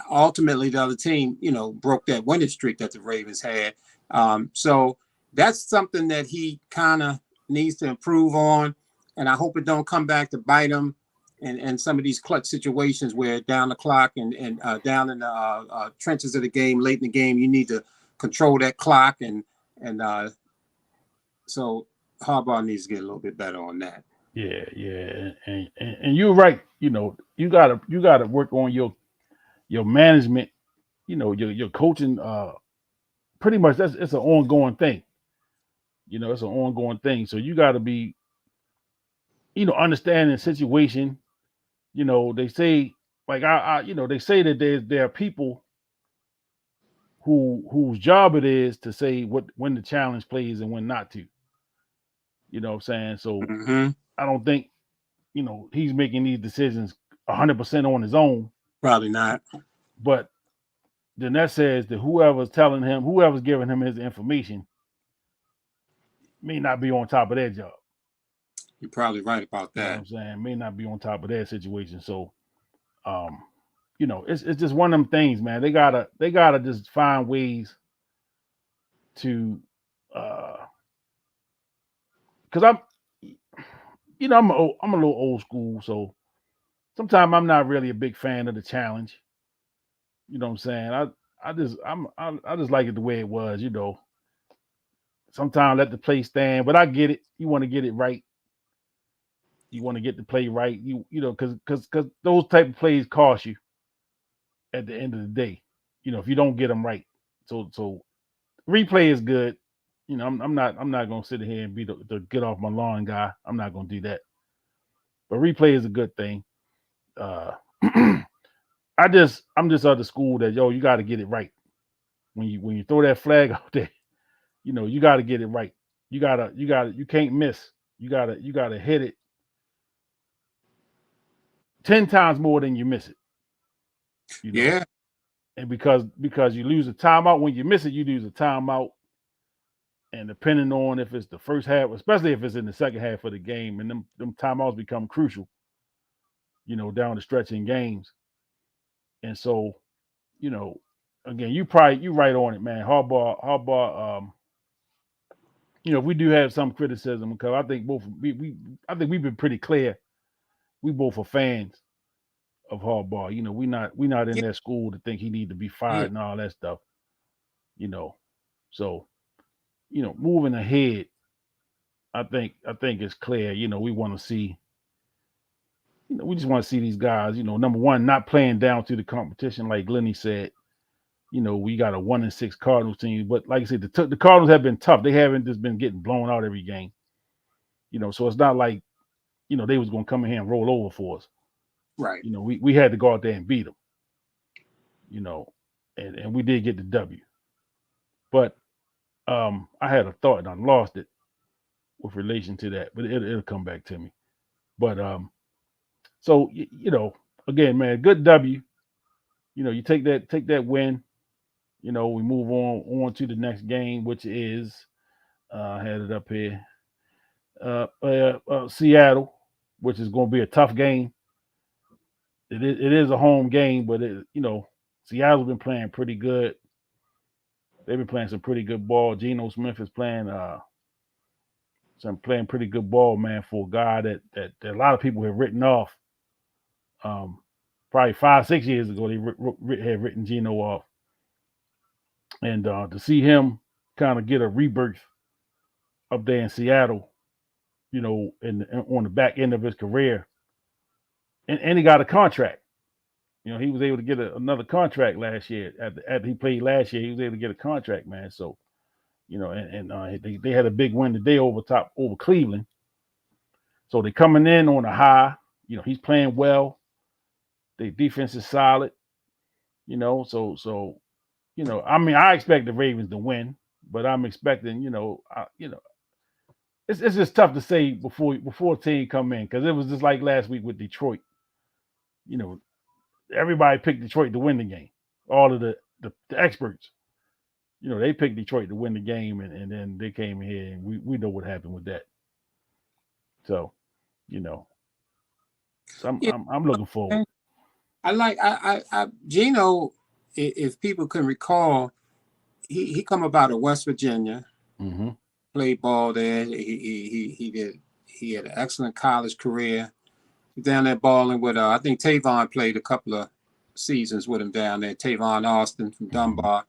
S3: Ultimately, the other team, you know, broke that winning streak that the Ravens had. So that's something that he kind of needs to improve on. And I hope it don't come back to bite him and some of these clutch situations where down the clock and down in the trenches of the game, late in the game, you need to control that clock. And so Harbaugh needs to get a little bit better on that.
S2: Yeah, yeah, and you're right. You know, you gotta work on your management. You know, your coaching. Pretty much it's an ongoing thing. You know, it's an ongoing thing. So you got to be, you know, understanding the situation. You know, they say like you know, they say that there are people whose job it is to say when the challenge plays and when not to. You know what I'm saying? So I don't think, he's making these decisions 100% on his own.
S3: Probably not.
S2: But then that says that whoever's giving him his information may not be on top of their job.
S3: You're probably right about that.
S2: You know what I'm saying? May not be on top of their situation. So, it's just one of them things, man. They gotta just find ways to, because I'm a little old school, so sometimes I'm not really a big fan of the challenge. You know what I'm saying? I just like it the way it was. Sometimes let the play stand, but I get it. You want to get it right. You want to get the play right. Because those type of plays cost you at the end of the day. If you don't get them right. So replay is good. I'm not gonna sit here and be the get off my lawn guy. I'm not gonna do that. But replay is a good thing. I'm just of the school that you got to get it right. When you throw that flag out there, you got to get it right. You can't miss. You gotta hit it 10 times more than you miss it.
S3: Yeah.
S2: And because you lose a timeout, when you miss it, you lose a timeout. And depending on if it's the first half, especially if it's in the second half of the game, and them timeouts become crucial, down the stretch in games. And so, again, you right on it, man. Harbaugh, we do have some criticism because I think we've been pretty clear. We both are fans of Harbaugh. We not in that school to think he need to be fired and all that stuff. So, moving ahead, I think it's clear. We want to see. We just want to see these guys. Number one, not playing down to the competition, like Lenny said. We got a 1-6 Cardinals team, but like I said, the Cardinals have been tough. They haven't just been getting blown out every game. So it's not like they was gonna come in here and roll over for us.
S3: Right.
S2: We had to go out there and beat them. And we did get the W. But I had a thought and I lost it with relation to that, but it'll come back to me. But so again, man, good W. You take that win. We move on to the next game, which is I had it up here. Seattle, which is going to be a tough game. It is a home game, but Seattle's been playing pretty good. They've been playing some pretty good ball. Geno Smith is playing pretty good ball, man, for a guy that a lot of people have written off. Probably 5-6 years ago, they had written Geno off. And to see him kind of get a rebirth up there in Seattle, on the back end of his career, and he got a contract. He was able to get another contract last year. After he played last year, he was able to get a contract, man. So, they had a big win today over Cleveland. So they're coming in on a high. He's playing well. Their defense is solid. So I expect the Ravens to win, but I'm expecting, it's just tough to say before a team come in, because it was just like last week with Detroit. Everybody picked Detroit to win the game. All of the experts, they picked Detroit to win the game, and then they came in here, and we know what happened with that. So, so I'm looking forward.
S3: Geno, if people can recall, he come up out of West Virginia, played ball there. He had an excellent college career. Down there balling with I think Tavon played a couple of seasons with him down there. Tavon Austin from Dunbar.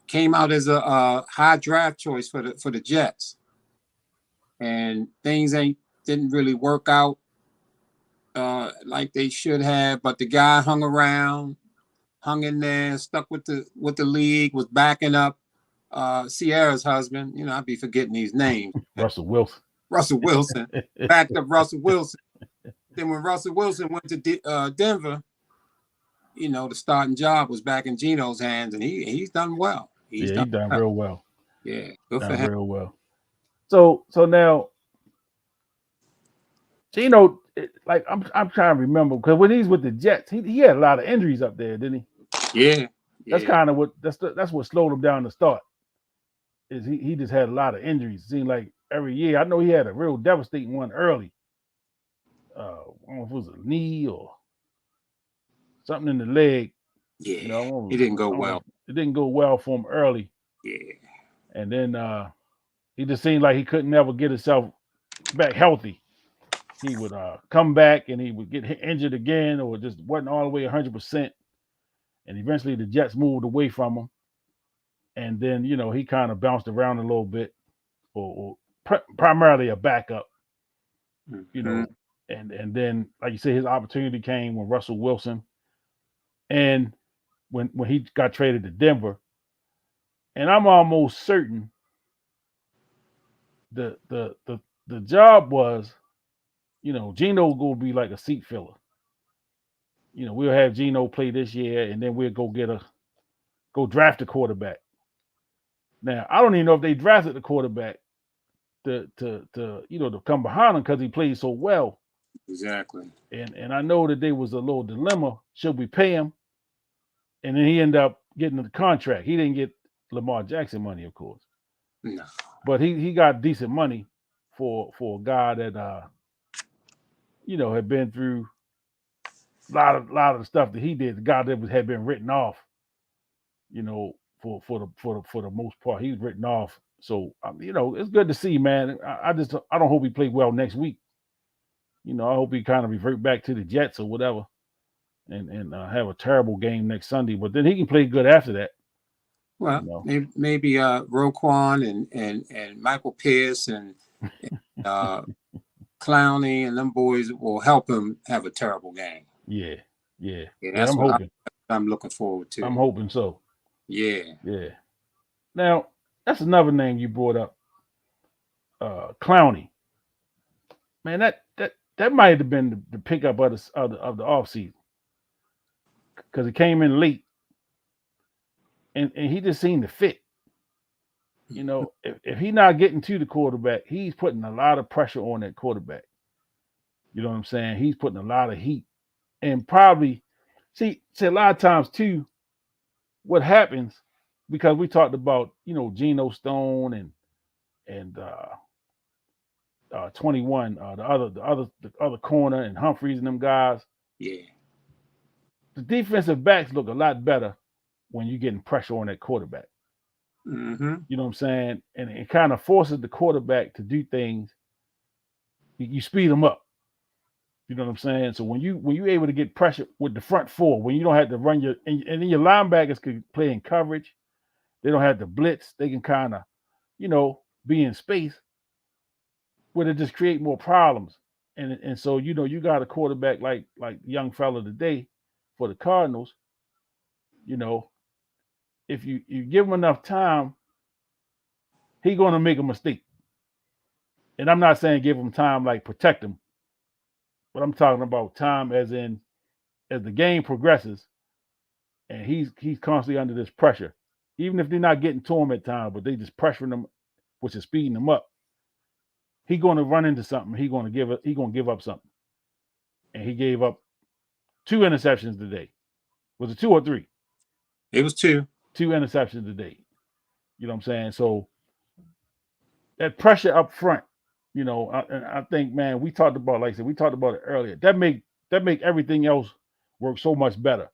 S3: Came out as a high draft choice for the Jets, and things didn't really work out like they should have. But the guy hung around, hung in there, stuck with the league, was backing up Sierra's husband. I'd be forgetting these names.
S2: Russell Wilson.
S3: Backed up Russell Wilson. Then when Russell Wilson went to Denver, the starting job was back in Geno's hands, and he's done well.
S2: He's done real well.
S3: Yeah, good for him.
S2: Real well. So now, So, like I'm trying to remember because when he's with the Jets, he had a lot of injuries up there, didn't
S3: he? Yeah.
S2: That's kind of what that's what slowed him down to start. Is he just had a lot of injuries. It seemed like every year. I know he had a real devastating one early. I don't know if it was a knee or something in the leg.
S3: Yeah. It didn't go well.
S2: It didn't go well for him early.
S3: Yeah.
S2: And then he just seemed like he couldn't ever get himself back healthy. He would come back and he would get injured again, or just wasn't all the way 100%. And eventually the Jets moved away from him. And then, he kind of bounced around a little bit, or primarily a backup,
S3: Mm-hmm.
S2: And then, like you say, his opportunity came when Russell Wilson, and when he got traded to Denver. And I'm almost certain the job was, Geno gonna be like a seat filler. We'll have Geno play this year, and then we'll go draft a quarterback. Now, I don't even know if they drafted the quarterback to come behind him because he played so well.
S3: Exactly.
S2: And I know that there was a little dilemma: should we pay him? And then he ended up getting the contract. He didn't get Lamar Jackson money, of course.
S3: No.
S2: But he got decent money for a guy that had been through a lot of the stuff that he did. The guy that had been written off, for the most part, he was written off. So it's good to see, man. I don't hope he played well next week. I hope he kind of revert back to the Jets or whatever, and have a terrible game next Sunday. But then he can play good after that.
S3: Well, maybe Roquan and Michael Pierce and Clowney and them boys will help him have a terrible game.
S2: Yeah.
S3: That's
S2: I'm
S3: what
S2: hoping.
S3: I'm looking forward to.
S2: I'm hoping so.
S3: Yeah.
S2: Now, that's another name you brought up, Clowney. Man, that might have been the pickup of the offseason, because he came in late, and he just seemed to fit. If he's not getting to the quarterback, he's putting a lot of pressure on that quarterback. You know what I'm saying? He's putting a lot of heat, and probably see a lot of times too. What happens, because we talked about Geno Stone and 21, the other corner, and Humphreys and them guys.
S3: Yeah.
S2: The defensive backs look a lot better when you're getting pressure on that quarterback.
S3: Mm-hmm.
S2: You know what I'm saying? And it kind of forces the quarterback to do things. You speed them up. You know what I'm saying? So when you're able to get pressure with the front four, when you don't have to run and then your linebackers can play in coverage, they don't have to blitz. They can kind of, be in space, where they just create more problems. And so you got a quarterback like the young fella today for the Cardinals. If you give him enough time, he's going to make a mistake. And I'm not saying give him time like protect him, but I'm talking about time as the game progresses, and he's constantly under this pressure. Even if they're not getting to him at times, but they just pressuring him, which is speeding him up. He's going to run into something. He's going to give up something. And he gave up 2 interceptions today. Was it 2 or 3?
S3: It was 2.
S2: 2 interceptions today. You know what I'm saying? So that pressure up front, I think, man, we talked about, like I said, we talked about it earlier. That make everything else work so much better.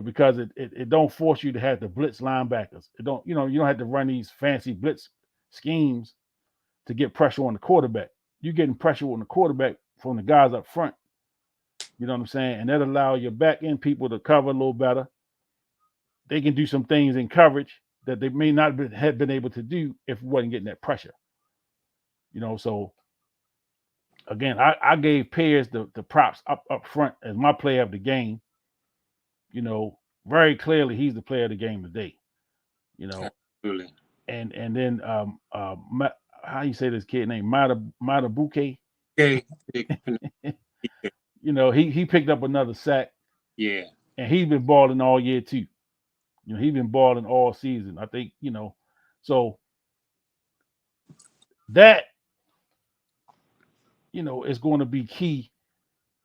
S2: Because it don't force you to have to blitz linebackers. It don't, you don't have to run these fancy blitz schemes to get pressure on the quarterback. You're getting pressure on the quarterback from the guys up front. You know what I'm saying? And that allow your back end people to cover a little better. They can do some things in coverage that they may not have been able to do if we wasn't getting that pressure. So again, I gave Pierce the props up front as my player of the game. Very clearly he's the player of the game today.
S3: Absolutely.
S2: And then how you say this kid name? Matabuke?
S3: Okay.
S2: He picked up another sack.
S3: Yeah.
S2: And he's been balling all year too. He's been balling all season. I think, so that it's going to be key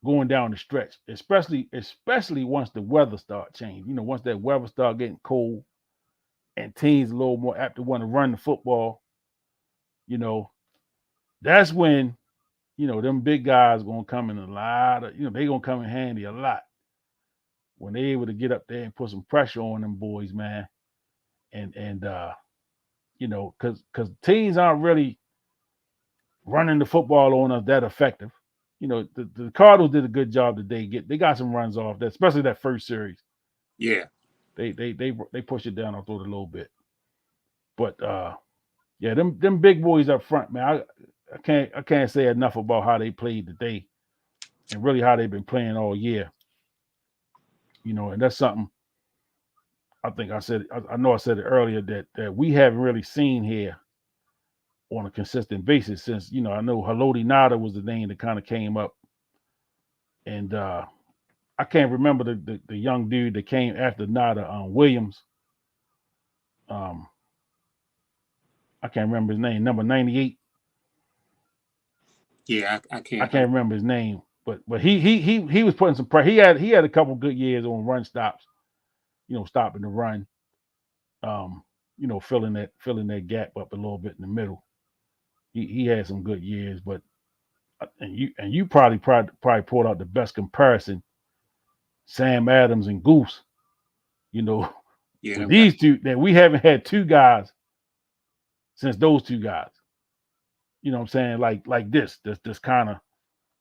S2: going down the stretch, especially once the weather start changing. Once that weather start getting cold and teams a little more apt to want to run the football, that's when them big guys gonna come in a lot of, they gonna come in handy a lot when they able to get up there and put some pressure on them boys, man. Because teams aren't really running the football on us that effective. The Cardinals did a good job today. They got some runs off that, especially that first series.
S3: Yeah.
S2: They pushed it down our throat a little bit. But yeah, them big boys up front, man. I can't say enough about how they played today and really how they've been playing all year. And that's something I think I said. I know I said it earlier that we haven't really seen here on a consistent basis since I know Haloti Nada was the name that kind of came up, and I can't remember the young dude that came after Nada, Williams. I can't remember his name. Number 98.
S3: Yeah, I can't.
S2: I can't remember his name, but he was putting some pressure. He had a couple good years on run stops, stopping the run, filling that gap up a little bit in the middle. He had some good years, but and you probably pulled out the best comparison, Sam Adams and Goose. With these two, that we haven't had two guys since those two guys. You know what I'm saying? Like this kind of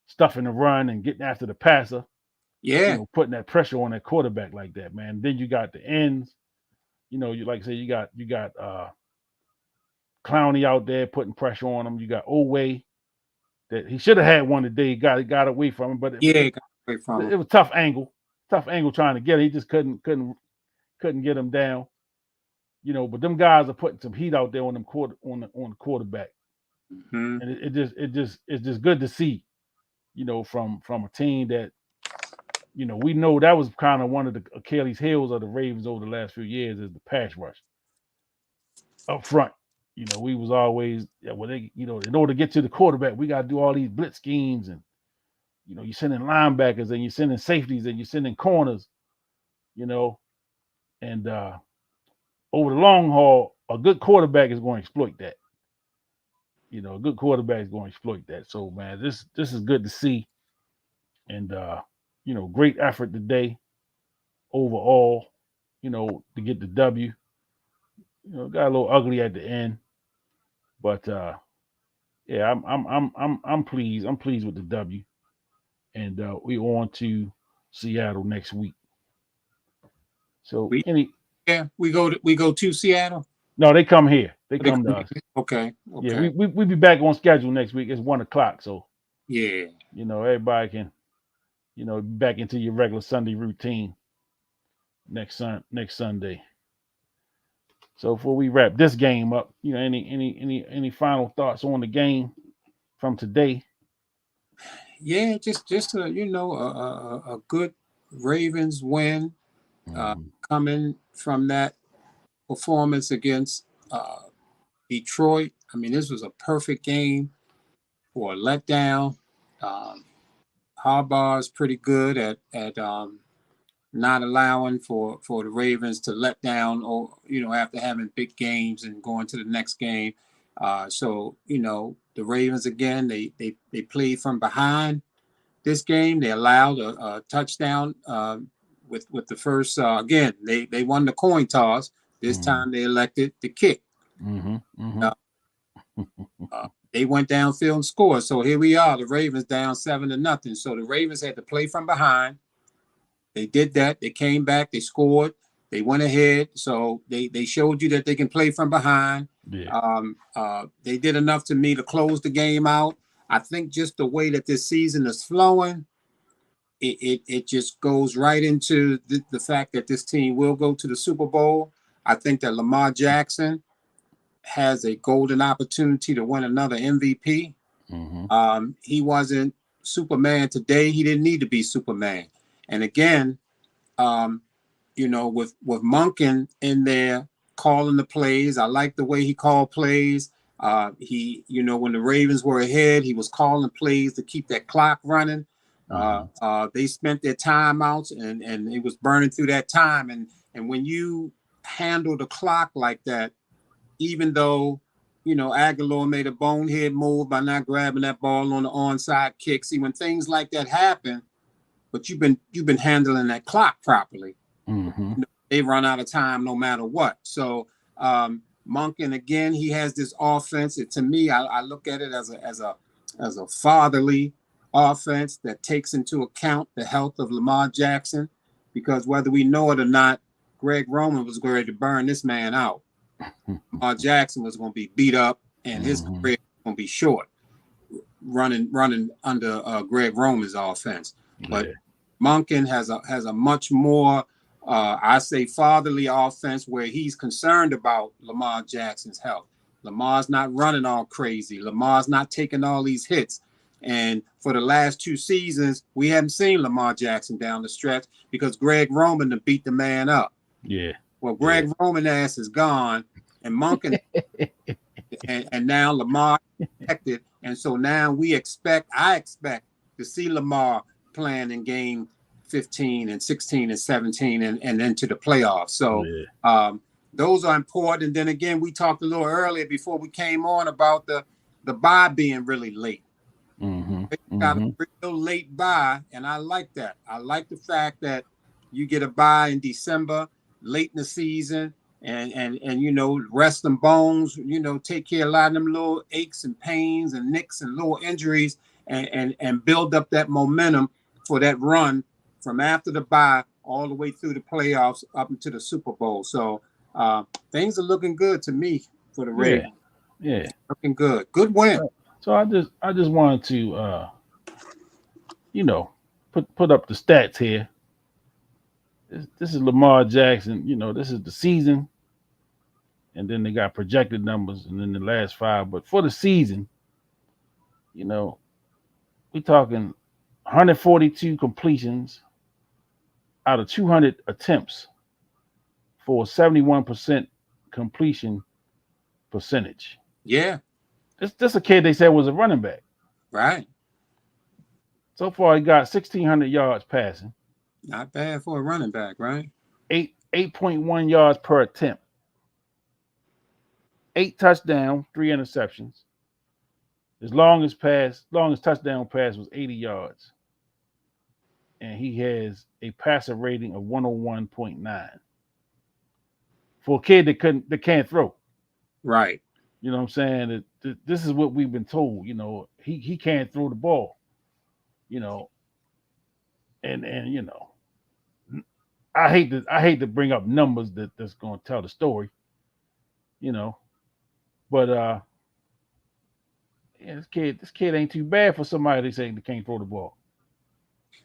S2: stuffing the run and getting after the passer.
S3: Yeah.
S2: Putting that pressure on that quarterback like that, man. Then you got the ends. You like I say, you got Clowney out there putting pressure on him. You got Owe that he should have had one today. He got away from him, but
S3: it was
S2: tough angle trying to get it. He just couldn't get him down. But them guys are putting some heat out there on them on the quarterback,
S3: mm-hmm.
S2: and it's just good to see, from a team that, we know that was kind of one of the Achilles heels of the Ravens over the last few years is the pass rush up front. We was always, in order to get to the quarterback, we got to do all these blitz schemes, and you're sending linebackers and you're sending safeties and you're sending corners, and over the long haul, a good quarterback is going to exploit that. A good quarterback is going to exploit that. So, man, this is good to see, and great effort today overall. To get the W. Got a little ugly at the end, but yeah, I'm pleased. I'm pleased with the W, and we on to Seattle next week. So
S3: we go to Seattle.
S2: No, they come here. They come to us.
S3: Okay.
S2: Yeah, we be back on schedule next week. It's 1:00. So
S3: yeah,
S2: everybody can, be back into your regular Sunday routine next Sunday. So before we wrap this game up, any final thoughts on the game from today?
S3: Yeah, just a good Ravens win, coming from that performance against Detroit. I mean, this was a perfect game for a letdown. Harbaugh is pretty good at not allowing for the Ravens to let down, or after having big games and going to the next game. So the Ravens again, they played from behind this game. They allowed a touchdown with the first. Again, they won the coin toss. This time they elected to kick. They went downfield and scored. So here we are, the Ravens down 7-0. So the Ravens had to play from behind. They did that. They came back. They scored. They went ahead. So they showed you that they can play from behind.
S2: Yeah.
S3: They did enough to me to close the game out. I think just the way that this season is flowing, it just goes right into the fact that this team will go to the Super Bowl. I think that Lamar Jackson has a golden opportunity to win another MVP. He wasn't Superman today. He didn't need to be Superman. And again, with Monken in there calling the plays, I like the way he called plays. He, when the Ravens were ahead, he was calling plays to keep that clock running. They spent their timeouts and it was burning through that time. And when you handle the clock like that, even though, Aguilar made a bonehead move by not grabbing that ball on the onside kick. See, when things like that happen, but you've been handling that clock properly, they run out of time no matter what. So Monken, again, he has this offense. To me, I look at it as a fatherly offense that takes into account the health of Lamar Jackson, because whether we know it or not, Greg Roman was ready to burn this man out. Lamar Jackson was going to be beat up, and his career was going to be short, running under Greg Roman's offense. But Monken has a much more, I say, fatherly offense where he's concerned about Lamar Jackson's health. Lamar's not running all crazy. Lamar's not taking all these hits. And for the last 2 seasons, we haven't seen Lamar Jackson down the stretch because Greg Roman to beat the man up.
S2: Yeah.
S3: Well, Greg Roman ass is gone, and Monken, and now Lamar protected, and so now I expect to see Lamar playing in game 15 and 16 and 17 and into the playoffs. So those are important. And then again, we talked a little earlier before we came on about the bye being really late. Got a real late bye, and I like that. I like the fact that you get a bye in December, late in the season, and rest them bones, take care of a lot of them little aches and pains and nicks and little injuries, and build up that momentum for that run from after the bye all the way through the playoffs up into the Super Bowl. So things are looking good to me for the Ravens.
S2: Yeah.
S3: Looking good. Good win.
S2: So I just wanted to put up the stats here. This is Lamar Jackson. This is the season, and then they got projected numbers, and then the last 5. But for the season, we're talking 142 completions out of 200 attempts for 71% completion percentage.
S3: Yeah.
S2: This a kid they said was a running back.
S3: Right.
S2: So far, he got 1,600 yards passing.
S3: Not bad for a running back, right?
S2: 8.1 yards per attempt. 8 touchdowns, 3 interceptions. His longest touchdown pass was 80 yards. And he has a passer rating of 101.9. For a kid that can't throw.
S3: Right.
S2: You know what I'm saying? This is what we've been told. He can't throw the ball. And I hate to bring up numbers that's going to tell the story. But this kid ain't too bad for somebody they say they can't throw the ball.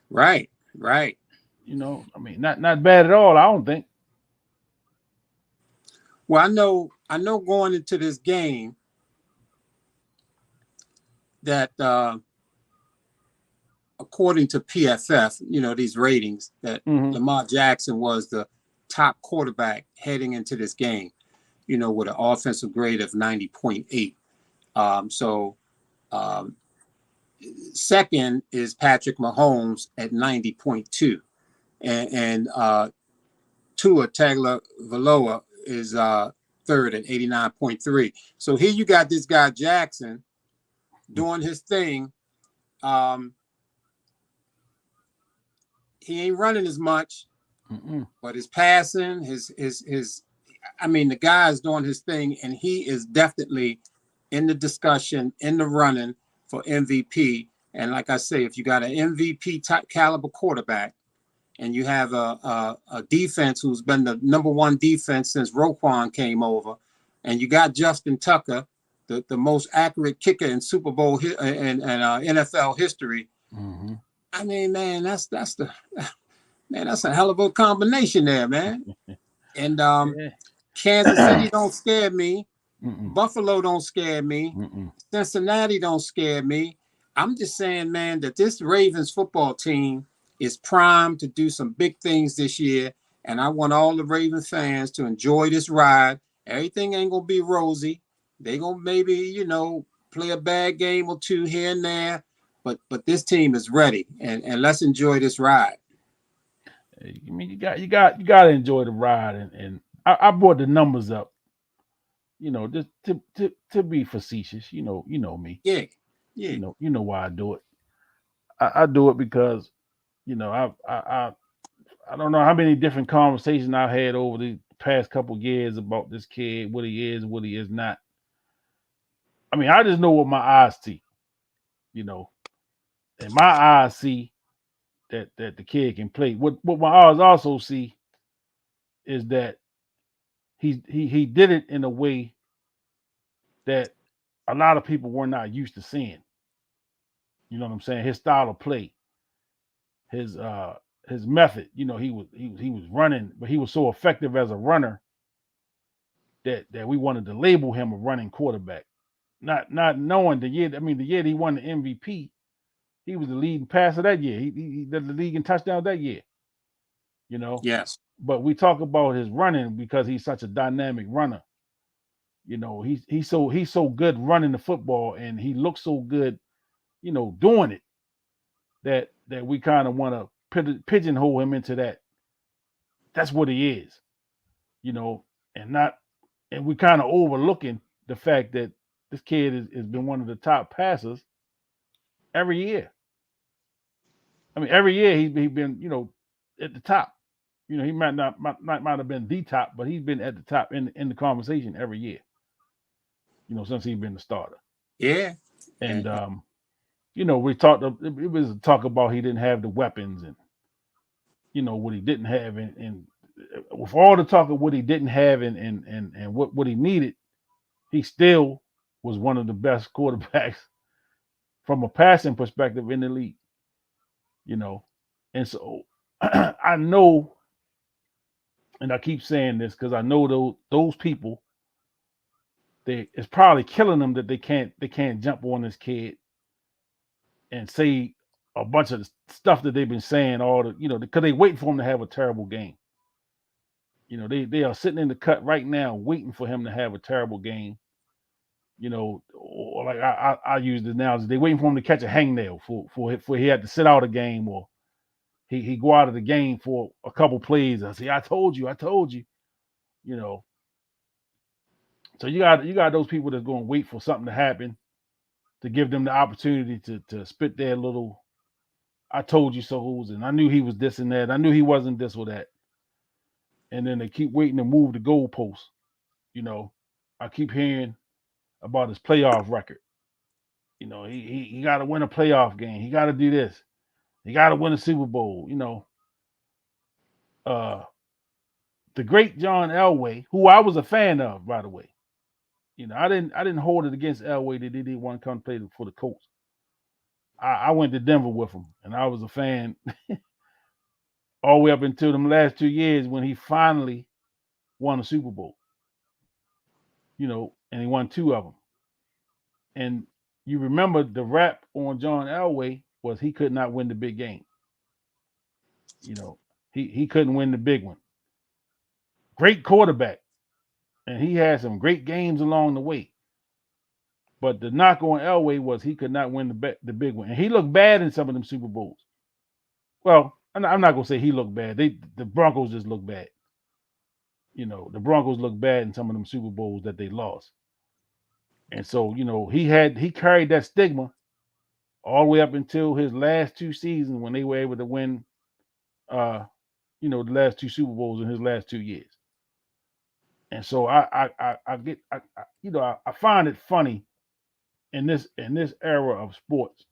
S3: Right.
S2: Not bad at all, I don't think.
S3: Well, I know going into this game that according to PFF, these ratings, that Lamar Jackson was the top quarterback heading into this game, with an offensive grade of 90.8. Second is Patrick Mahomes at 90.2. And Tua Tagovailoa is third at 89.3. So here you got this guy Jackson doing his thing. He ain't running as much, but his passing, the guy is doing his thing, and he is definitely in the discussion, in the running for MVP. And like I say, if you got an MVP type caliber quarterback, and you have a defense who's been the number 1 defense since Roquan came over, and you got Justin Tucker, the most accurate kicker in Super Bowl and NFL history. I mean, man, that's a hell of a combination there, man. And Kansas City don't scare me. Buffalo don't scare me. Cincinnati don't scare me. I'm just saying, man, that this Ravens football team is primed to do some big things this year. And I want all the Ravens fans to enjoy this ride. Everything ain't going to be rosy. They gonna maybe, play a bad game or two here and there, but this team is ready, and let's enjoy this ride.
S2: I mean, you got to enjoy the ride, and I brought the numbers up, just to be facetious. You know me.
S3: Yeah, yeah,
S2: You know why I do it. I do it because I don't know how many different conversations I've had over the past couple years about this kid, what he is, what he is not. I mean, I just know what my eyes see, you know, and my eyes see that the kid can play. What my eyes also see is that he did it in a way that a lot of people were not used to seeing. You know what I'm saying? His style of play, his uh his method. He was running, but he was so effective as a runner that we wanted to label him a running quarterback. Not knowing the year. I mean, the year he won the MVP, he was the leading passer that year. He led the league in touchdowns that year. You know,
S3: yes,
S2: but we talk about his running because he's such a dynamic runner. He's so good running the football, and he looks so good, doing it that we kind of want to pigeonhole him into that. That's what he is, and not, and we kind of overlooking the fact that this kid has been one of the top passers every year. I mean, every year he been, at the top. He might have been the top, but he's been at the top in the conversation every year. Since he's been the starter.
S3: yeah,
S2: And
S3: and
S2: we talked. It was talk about he didn't have the weapons, and what he didn't have, and with all the talk of what he didn't have, and what he needed, he still was one of the best quarterbacks from a passing perspective in the league. You know, and so I know, and I keep saying this because I know those people, it's probably killing them that they can't jump on this kid and say a bunch of stuff that they've been saying because they waiting for him to have a terrible game. They are sitting in the cut right now waiting for him to have a terrible game. Or like I use the analogy, they waiting for him to catch a hangnail for he had to sit out a game, or he go out of the game for a couple plays. I say, I told you. You know, so you got those people that's going to wait for something to happen to give them the opportunity to spit their little "I told you so's," and I knew he was this and that. I knew he wasn't this or that. And then they keep waiting to move the goalposts. You know, I keep hearing about his playoff record. He got to win a playoff game. He got to do this. He got to win a Super Bowl. Uh, the great John Elway, who I was a fan of, by the way. I didn't hold it against Elway that he didn't want to come play for the Colts. I went to Denver with him, and I was a fan all the way up until them last 2 years when he finally won a Super Bowl. And he won two of them. And you remember the rap on John Elway was he could not win the big game. He couldn't win the big one. Great quarterback, and he had some great games along the way. But the knock on Elway was he could not win the big one, and he looked bad in some of them Super Bowls. Well, I'm not gonna say he looked bad. The Broncos just looked bad. The Broncos looked bad in some of them Super Bowls that they lost. And so, he carried that stigma all the way up until his last two seasons when they were able to win the last two Super Bowls in his last 2 years. And so I find it funny in this era of sports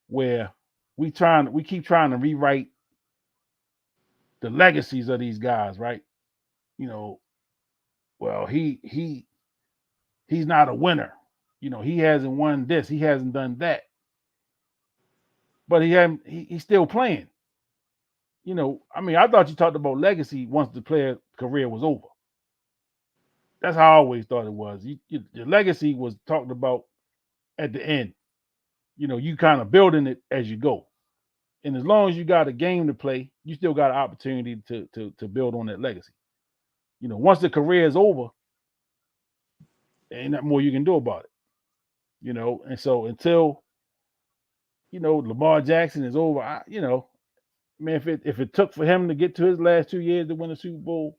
S2: where we keep trying to rewrite the legacies of these guys, right? Well, he's not a winner. He hasn't won this, he hasn't done that. But he's still playing. I thought you talked about legacy once the player career was over. That's how I always thought it was. Your legacy was talked about at the end. You kind of building it as you go. And as long as you got a game to play, you still got an opportunity to build on that legacy. Once the career is over, ain't nothing more you can do about it. And so until Lamar Jackson is over, man, if it took for him to get to his last 2 years to win a Super Bowl,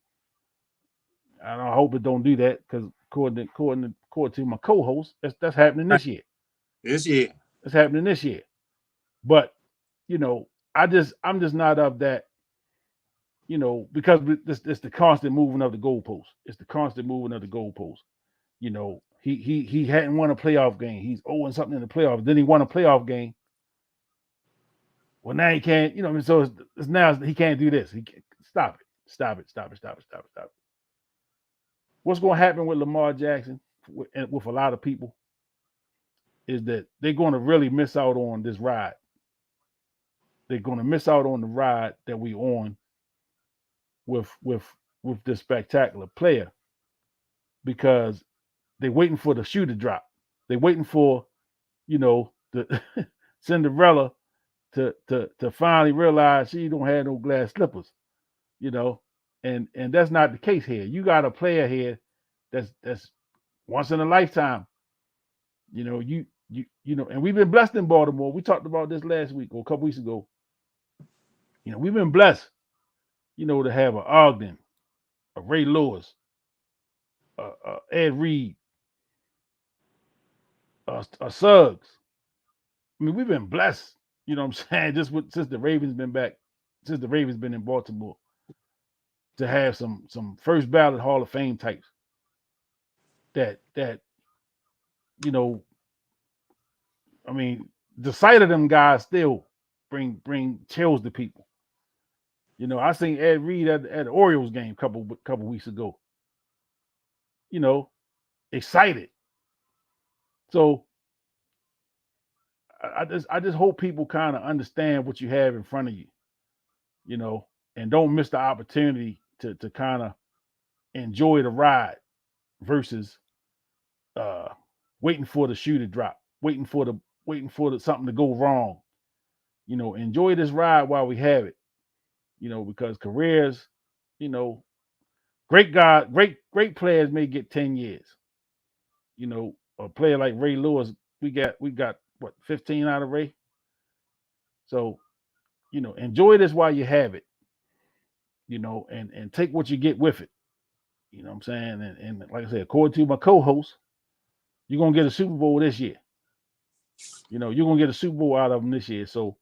S2: I hope it don't do that because according to my co-host, that's happening this year.
S3: This year,
S2: it's happening this year. But I'm just not of that. Because it's the constant moving of the goalposts. It's the constant moving of the goalposts. He hadn't won a playoff game. He's owing something in the playoffs. Then he won a playoff game. Well, now he can't. So it's now he can't do this. He can't, stop it. What's going to happen with Lamar Jackson with a lot of people is that they're going to really miss out on this ride. They're going to miss out on the ride that we on with this spectacular player because they're waiting for the shoe to drop. They're waiting for, the Cinderella to finally realize she don't have no glass slippers, and that's not the case here. You got a player here that's once in a lifetime. And we've been blessed in Baltimore. We talked about this last week or a couple weeks ago. We've been blessed, to have a Ogden, a Ray Lewis, Ed Reed, a Suggs. I mean, we've been blessed, you know what I'm saying, just since the Ravens been back, since the Ravens been in Baltimore, to have some first ballot Hall of Fame types that I mean, the sight of them guys still bring chills to people. I seen Ed Reed at the Orioles game couple weeks ago. Excited. So I just hope people kind of understand what you have in front of you, and don't miss the opportunity to kind of enjoy the ride versus waiting for the shoe to drop, waiting for something to go wrong. Enjoy this ride while we have it. Because careers, great players may get 10 years. A player like Ray Lewis, we got what, 15 out of Ray. So, enjoy this while you have it. And take what you get with it. You know what I'm saying? And like I said, according to my co-host, you're gonna get a Super Bowl this year. You're gonna get a Super Bowl out of them this year. So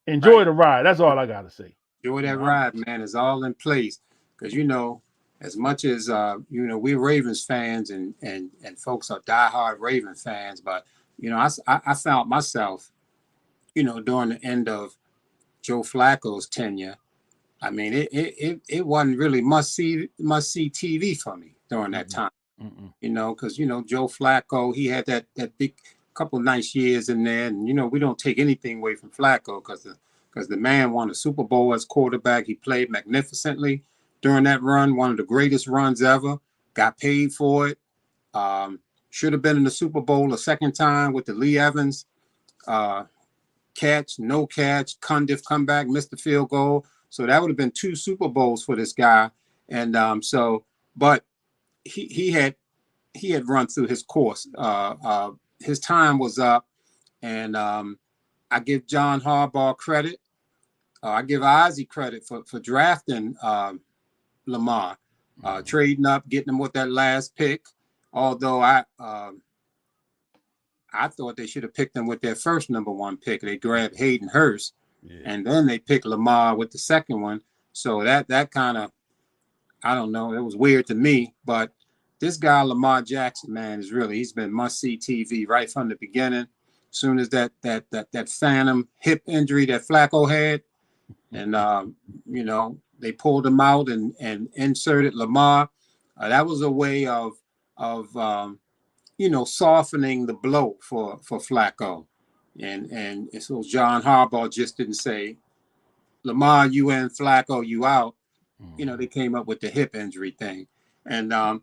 S2: enjoy the ride. That's all I gotta say.
S3: Enjoy that ride, man. It's all in place. Because as much as we're Ravens fans and folks are diehard Raven fans, but I found myself, during the end of Joe Flacco's tenure, I mean, it wasn't really must see TV for me during that time. Because Joe Flacco, he had that big couple nice years in there, and we don't take anything away from Flacco because the man won a Super Bowl as quarterback. He played magnificently during that run, one of the greatest runs ever. Got paid for it. Should have been in the Super Bowl a second time with the Lee Evans catch, no catch, Cundiff comeback, missed the field goal. So that would have been 2 Super Bowls for this guy. And but he had run through his course. His time was up, and I give John Harbaugh credit. I give Ozzie credit for drafting Lamar, trading up, getting him with that last pick. Although I thought they should have picked him with their first number 1 pick. They grabbed Hayden Hurst, and then they picked Lamar with the second one. So that kind of, I don't know, it was weird to me. But this guy Lamar Jackson, man, he's been must-see TV right from the beginning. As soon as that phantom hip injury that Flacco had, and they pulled him out and inserted Lamar. That was a way of softening the blow for Flacco. And so John Harbaugh just didn't say, Lamar, you in, Flacco, you out. They came up with the hip injury thing. And I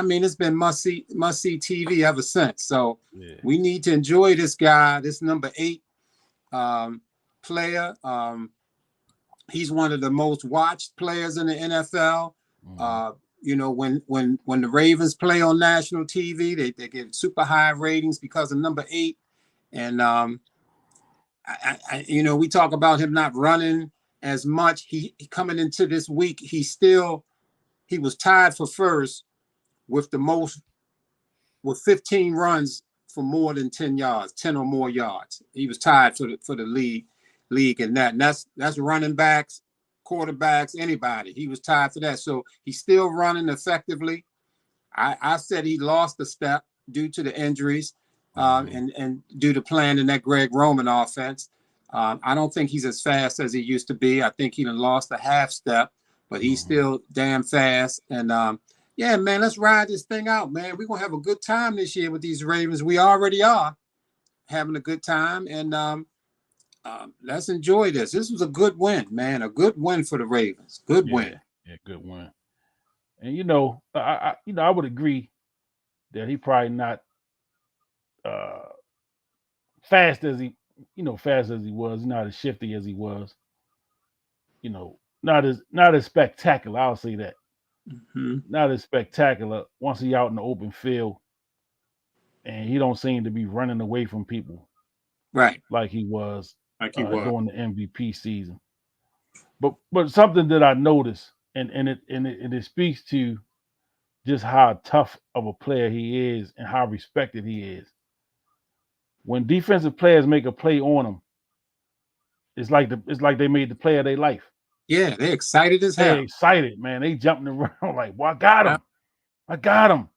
S3: mean, it's been must see TV ever since. So we need to enjoy this guy, this number 8 player. He's one of the most watched players in the NFL. You know, when the Ravens play on national TV, they get super high ratings because of number 8. And you know, we talk about him not running as much. He coming into this week, he was tied for first with the most, with 15 runs for more than 10 yards, 10 or more yards. He was tied for the league in that. And that's running backs, quarterbacks, anybody. He was tied for that. So he's still running effectively. I said he lost a step due to the injuries and due to playing in that Greg Roman offense. I don't think he's as fast as he used to be. I think he done lost a half step, but he's still damn fast. And yeah, man, let's ride this thing out, man. We're going to have a good time this year with these Ravens. We already are having a good time. And let's enjoy this. This was a good win, man. A good win for the Ravens. Good win.
S2: Yeah, good win. And you know, I would agree that he probably not fast as he was, not as shifty as he was. You know, not as spectacular. I'll say that. Not as spectacular once he out in the open field, and he don't seem to be running away from people,
S3: right?
S2: Like he was during the MVP season. But something that I noticed, and it speaks to just how tough of a player he is and how respected he is. When defensive players make a play on him, it's like they made the play of their life.
S3: Yeah, they're excited as hell.
S2: They're excited, man. They jumping around like, well, I got him. I got him.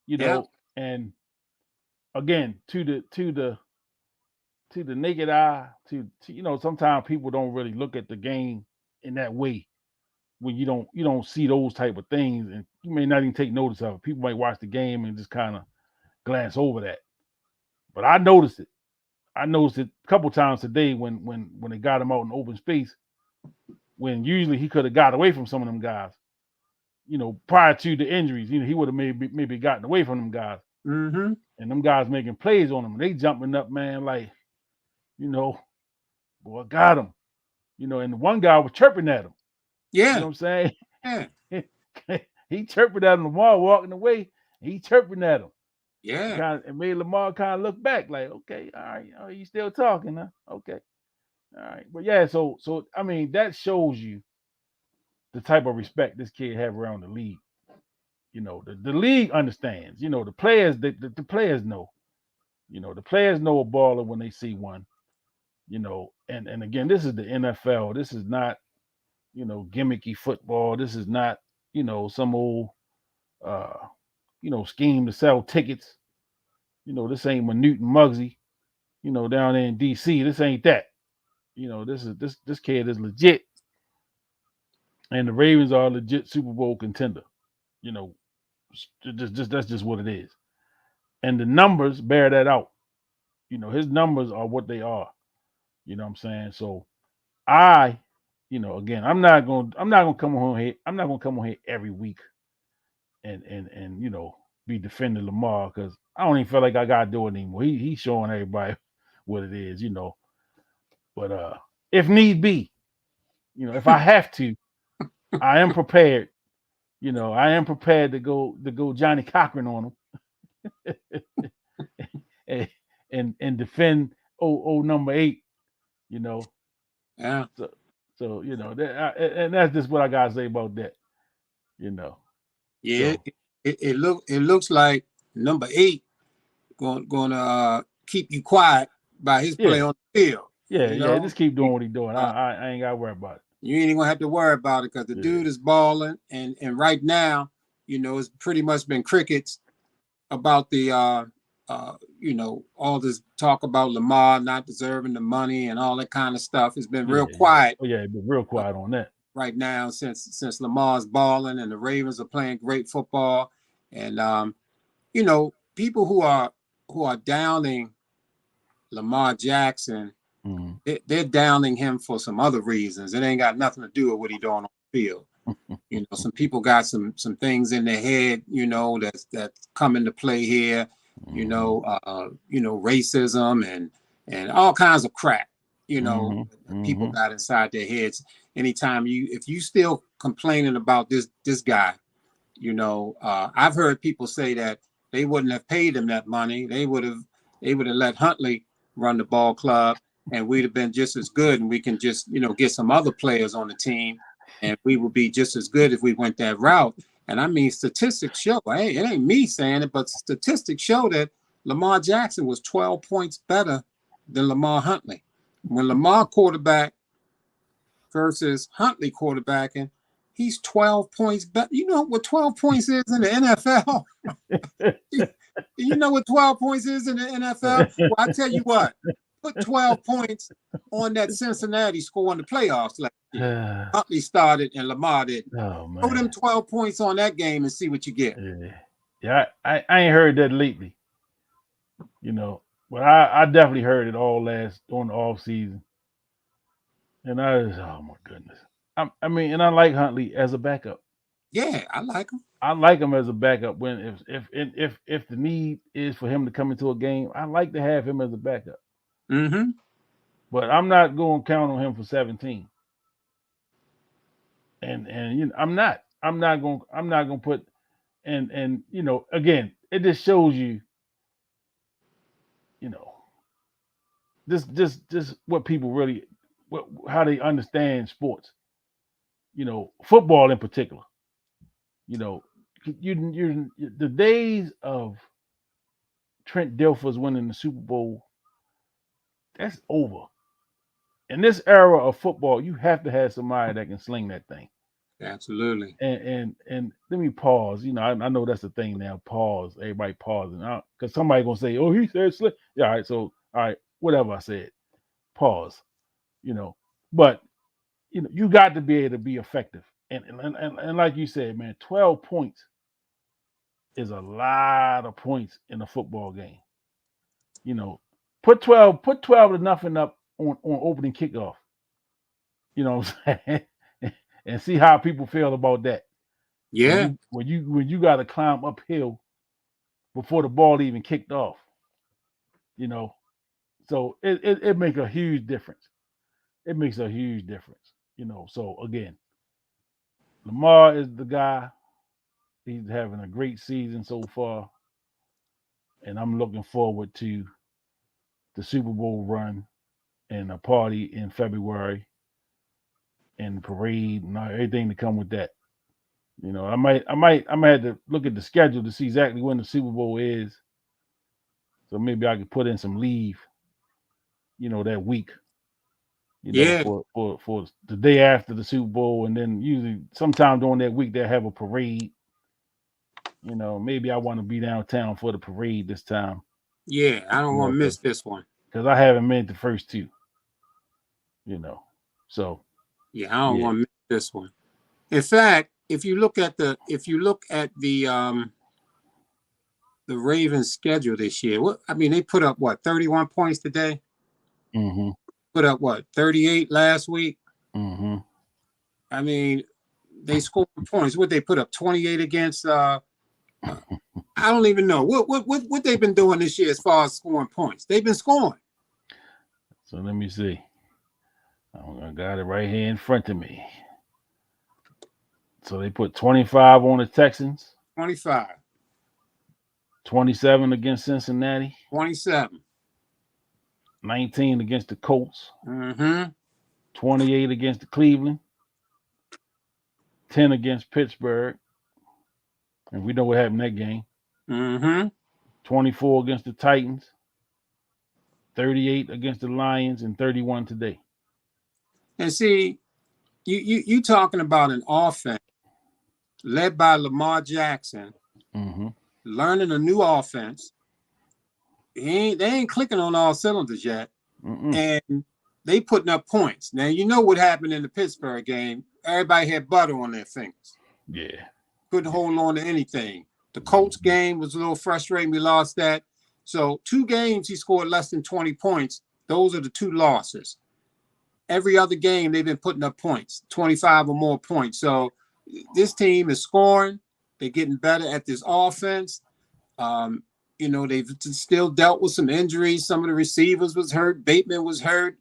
S2: You know, and again, to the naked eye, to you know, sometimes people don't really look at the game in that way when you don't see those type of things, and you may not even take notice of it. People might watch the game and just kind of glance over that. But I noticed it. I noticed it a couple times today when they got him out in open space, when usually he could have got away from some of them guys. You know, prior to the injuries, you know, he would have maybe gotten away from them guys. And them guys making plays on him, and they jumping up, man, like, you know, boy, got him. You know, and the one guy was chirping at him.
S3: Yeah.
S2: You know what I'm saying?
S3: Yeah.
S2: He chirping at him, Lamar walking away, he chirping at him.
S3: Yeah.
S2: It made Lamar kind of look back like, okay, all right, oh, you still talking, huh? Okay. All right. But yeah, so I mean, that shows you the type of respect this kid have around the league. You know, the league understands. You know, the players, the players know. You know, the players know a baller when they see one. You know, and again, this is the NFL. This is not, you know, gimmicky football. This is not, you know, some old you know, scheme to sell tickets. You know, this ain't Manute and Muggsy, you know, down there in DC. This ain't that. You know, this kid is legit. And the Ravens are a legit Super Bowl contender. You know, that's just what it is. And the numbers bear that out. You know, his numbers are what they are. You know what I'm saying? So you know, again, I'm not gonna come on here. I'm not gonna come on here every week and you know, be defending Lamar, because I don't even feel like I gotta do it anymore. He's showing everybody what it is, you know. But if need be, you know, if I have to, I am prepared. You know, I am prepared to go Johnny Cochran on him and defend number 8. You know.
S3: Yeah.
S2: So you know, and that's just what I gotta say about that. You know.
S3: Yeah. So. It looks like number 8 going to keep you quiet by his play on the field.
S2: Yeah, you know? Just keep doing what he's doing. I ain't gotta worry about it.
S3: You ain't even gonna have to worry about it, because the dude is balling, and right now, you know, it's pretty much been crickets about the you know, all this talk about Lamar not deserving the money and all that kind of stuff. It's been real quiet.
S2: Oh yeah, it's been real quiet on that
S3: right now since Lamar's balling and the Ravens are playing great football. And you know, people who are downing Lamar Jackson, they're downing him for some other reasons. It ain't got nothing to do with what he's doing on the field. You know, some people got some things in their head, you know, that's come into play here. You know, racism and all kinds of crap. You know, people got inside their heads. Anytime if you still complaining about this guy, I've heard people say that they wouldn't have paid him that money. They would have let Huntley run the ball club, and we'd have been just as good. And we can just, get some other players on the team, and we would be just as good if we went that route. And I mean, statistics show, it ain't me saying it, but statistics show that Lamar Jackson was 12 points better than Lamar Huntley. When Lamar quarterback versus Huntley quarterbacking, he's 12 points better. You know what 12 points is in the NFL? You know what 12 points is in the NFL? Well, I tell you what, put 12 points on that Cincinnati score in the playoffs last year. Huntley started and Lamar didn't.
S2: Oh, man.
S3: Put them 12 points on that game and see what you get.
S2: Yeah, I ain't heard that lately. But I definitely heard it all during the off season. And oh my goodness. And I like Huntley as a backup.
S3: Yeah, I like him.
S2: I like him as a backup when if the need is for him to come into a game, I like to have him as a backup.
S3: Mm-hmm.
S2: But I'm not going to count on him for 17. And I'm not going to put and again, it just shows you this what people really how they understand sports. Football in particular. The days of Trent Dilfer's winning the Super Bowl, that's over. In this era of football, you have to have somebody that can sling that thing.
S3: Absolutely.
S2: And let me pause. I know that's the thing now. Pause. Everybody pausing because somebody gonna say, "Oh, he said sling." Yeah, all right. So, all right, whatever I said. Pause. But you got to be able to be effective. And like you said, man, 12 points is a lot of points in a football game. Put 12 to nothing up on opening kickoff. You know what I'm saying? And see how people feel about that.
S3: Yeah.
S2: When you got to climb uphill before the ball even kicked off. So it makes a huge difference. It makes a huge difference. So again, Lamar is the guy. He's having a great season so far. And I'm looking forward to the Super Bowl run and a party in February and the parade and everything to come with that. I might have to look at the schedule to see exactly when the Super Bowl is. So maybe I could put in some leave, that week. For the day after the Super Bowl, and then usually sometime during that week they'll have a parade. Maybe I want to be downtown for the parade this time.
S3: Yeah, I don't want to miss this one.
S2: Because I haven't made the first two. So
S3: yeah, I don't want to miss this one. In fact, if you look at the Ravens schedule this year, they put up 31 points today.
S2: Mm-hmm.
S3: Put up 38 last week.
S2: Mm-hmm.
S3: They scored points. What they put up 28 against? I don't even know what they've been doing this year as far as scoring points. They've been scoring.
S2: So let me see. I got it right here in front of me. So they put 25 on the Texans.
S3: 25.
S2: 27 against Cincinnati.
S3: 27.
S2: 19 against the Colts.
S3: Mm-hmm.
S2: 28 against the Cleveland. 10 against Pittsburgh. And we know what happened in that game.
S3: Mm-hmm.
S2: 24 against the Titans. 38 against the Lions and 31 today.
S3: And see, you talking about an offense led by Lamar Jackson,
S2: mm-hmm.
S3: learning a new offense. They ain't clicking on all cylinders yet.
S2: Mm-mm.
S3: And they putting up points. Now, you know what happened in the Pittsburgh game. Everybody had butter on their fingers.
S2: Yeah.
S3: Couldn't hold on to anything. The Colts game was a little frustrating. We lost that. So 2 games, he scored less than 20 points. Those are the 2 losses. Every other game, they've been putting up points, 25 or more points. So this team is scoring. They're getting better at this offense. They've still dealt with some injuries. Some of the receivers was hurt. Bateman was hurt.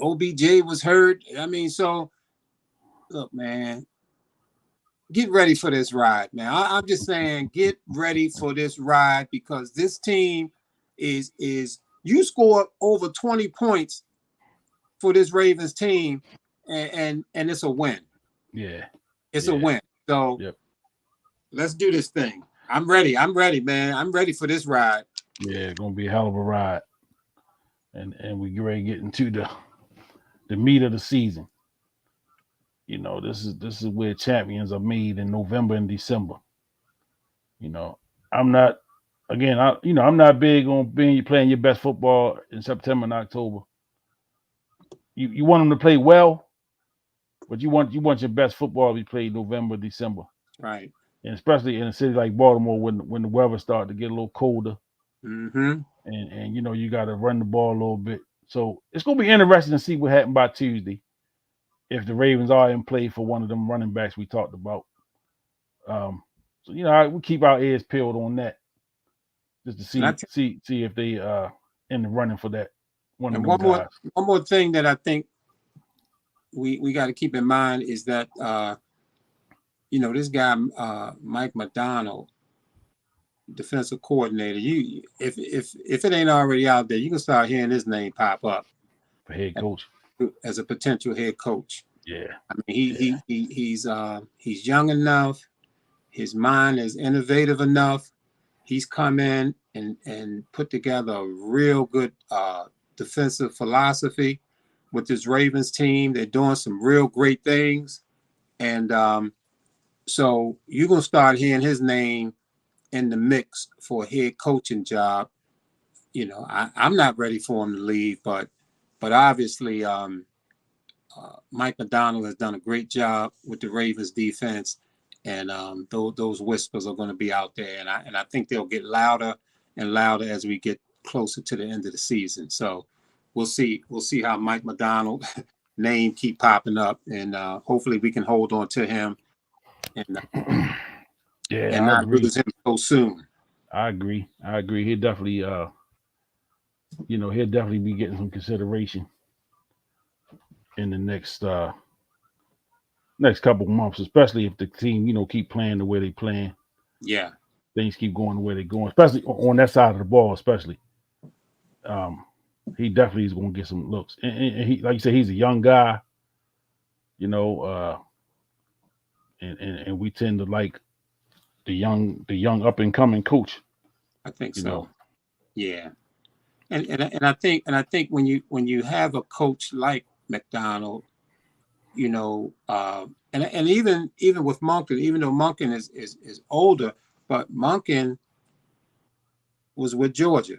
S3: OBJ was hurt. So look, man, get ready for this ride, man. I'm just saying, get ready for this ride because this team is you score over 20 points for this Ravens team, and it's a win.
S2: Yeah,
S3: it's a win. So let's do this thing. I'm ready. I'm ready, man. I'm ready for this ride.
S2: Yeah, it's gonna be a hell of a ride, and we get ready to get into the meat of the season. You know, this is where champions are made in November and December. You know, I'm not again. I'm not big on playing your best football in September and October. You want them to play well, but you want your best football to be played November, December.
S3: Right.
S2: And especially in a city like Baltimore when the weather starts to get a little colder.
S3: Mm-hmm.
S2: And you got to run the ball a little bit. So it's going to be interesting to see what happens by Tuesday if the Ravens are in play for one of them running backs we talked about. So we keep our ears peeled on that just to see if they in the running for that one of them guys.
S3: One more thing that I think we got to keep in mind is that this guy Mike McDonald, defensive coordinator. If it ain't already out there, you can start hearing his name pop up
S2: for head coach
S3: as a potential head coach.
S2: Yeah,
S3: I mean he's young enough. His mind is innovative enough. He's come in and put together a real good defensive philosophy with this Ravens team. They're doing some real great things, and so you're gonna start hearing his name in the mix for a head coaching job. I'm not ready for him to leave, but obviously Mike McDonald has done a great job with the Ravens defense, and those whispers are going to be out there, and I think they'll get louder and louder as we get closer to the end of the season. So we'll see how Mike McDonald name keep popping up, and hopefully we can hold on to him and not lose him so soon.
S2: I agree. He'll definitely he'll definitely be getting some consideration in the next couple of months, especially if the team, keep playing the way they playing.
S3: Yeah.
S2: Things keep going the way they're going, especially on that side of the ball, especially. He definitely is going to get some looks. And he, like you said, he's a young guy, and we tend to like the young up and coming coach.
S3: I think so. Yeah. And I think when you have a coach like McDonald, and even with Monken, even though Monken is older, but Monken was with Georgia.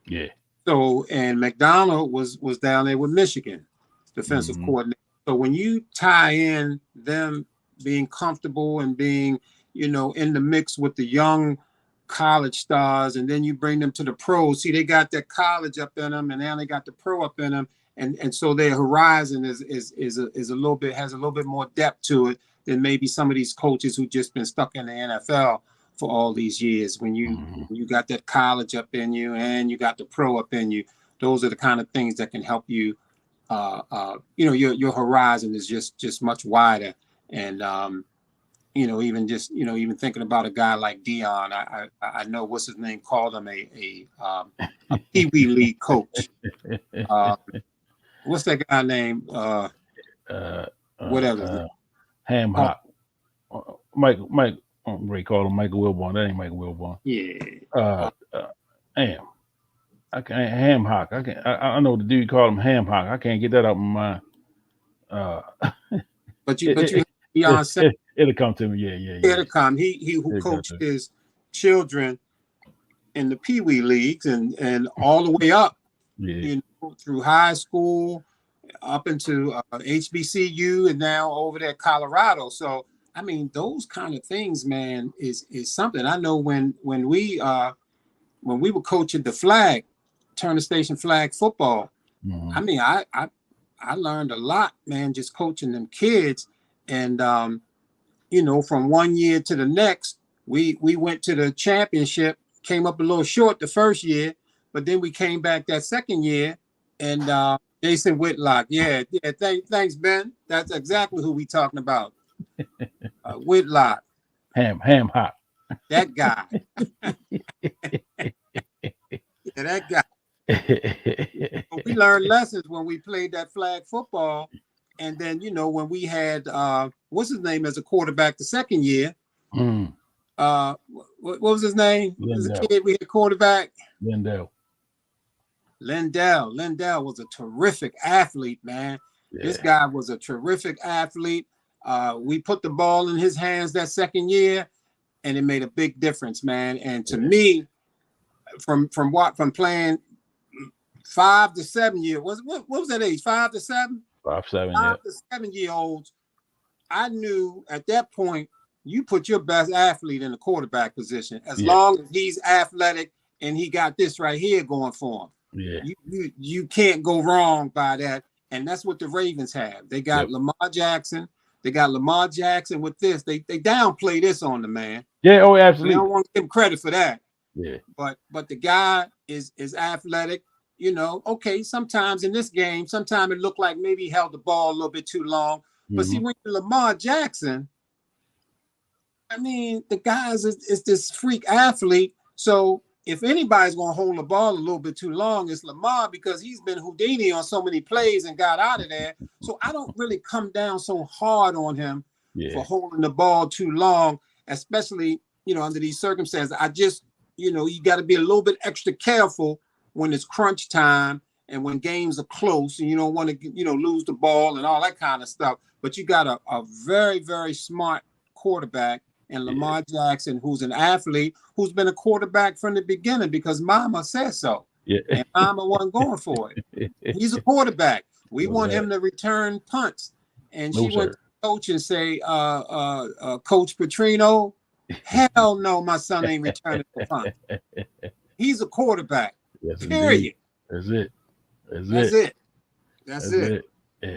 S2: Yeah.
S3: So and McDonald was down there with Michigan, defensive coordinator. So when you tie in them being comfortable and being, in the mix with the young college stars, and then you bring them to the pros. See, they got that college up in them, and now they got the pro up in them, and so their horizon is a little bit, has a little bit more depth to it than maybe some of these coaches who just been stuck in the NFL for all these years. When you got that college up in you and you got the pro up in you, those are the kind of things that can help you. Your horizon is just much wider, and even thinking about a guy like Dion, I know what's his name called him a Pee Wee League coach. What's that guy name? Whatever his name.
S2: Ham Hock. Mike. Ray called him Michael Wilborn. That ain't Michael Wilborn.
S3: Yeah.
S2: Damn. I can't Ham Hock. I know the dude called him Ham Hock. I can't get that out of my mind.
S3: But you Dion said
S2: it'll come to me. Yeah.
S3: It'll come. He who coached his children in the Pee Wee leagues and all the way up, through high school, up into HBCU, and now over there Colorado. So I mean, those kind of things, man, is something. I know when we were coaching the flag, Turner Station flag football. I mean, I learned a lot, man, just coaching them kids. And from one year to the next, we went to the championship, came up a little short the first year, but then we came back that second year, and Jason Whitlock, thanks Ben, that's exactly who we talking about. Whitlock.
S2: Ham Hop.
S3: That guy. Yeah, that guy. But we learned lessons when we played that flag football. And then, when we had what's his name as a quarterback the second year. What was his name? As a kid, we had quarterback. Lindell was a terrific athlete, man. Yeah. This guy was a terrific athlete. We put the ball in his hands that second year, and it made a big difference, man. And to me, from playing 5 to 7 years, what was that age? 5 to 7?
S2: 5
S3: to 7 year olds. I knew at that point you put your best athlete in the quarterback position as long as he's athletic and he got this right here going for him.
S2: Yeah,
S3: you can't go wrong by that, and that's what the Ravens have. They got Lamar Jackson. They got Lamar Jackson with this. They downplay this on the man.
S2: Yeah, oh, absolutely.
S3: We don't want to give him credit for that.
S2: Yeah,
S3: but the guy is athletic. Okay, sometimes in this game, sometimes it looked like maybe he held the ball a little bit too long. But see, when you're Lamar Jackson, I mean, the guy is this freak athlete. So if anybody's going to hold the ball a little bit too long, it's Lamar, because he's been Houdini on so many plays and got out of there. So I don't really come down so hard on him for holding the ball too long, especially, under these circumstances. I just, you got to be a little bit extra careful when it's crunch time and when games are close and you don't want to, lose the ball and all that kind of stuff. But you got a very, very smart quarterback and Lamar Jackson, who's an athlete, who's been a quarterback from the beginning because Mama said so.
S2: Yeah.
S3: And Mama wasn't going for it. He's a quarterback. We want him to return punts. And she went to the coach and say, Coach Petrino, hell no, my son ain't returning the punt. He's a quarterback.
S2: Yes,
S3: period.
S2: Indeed.
S3: That's it.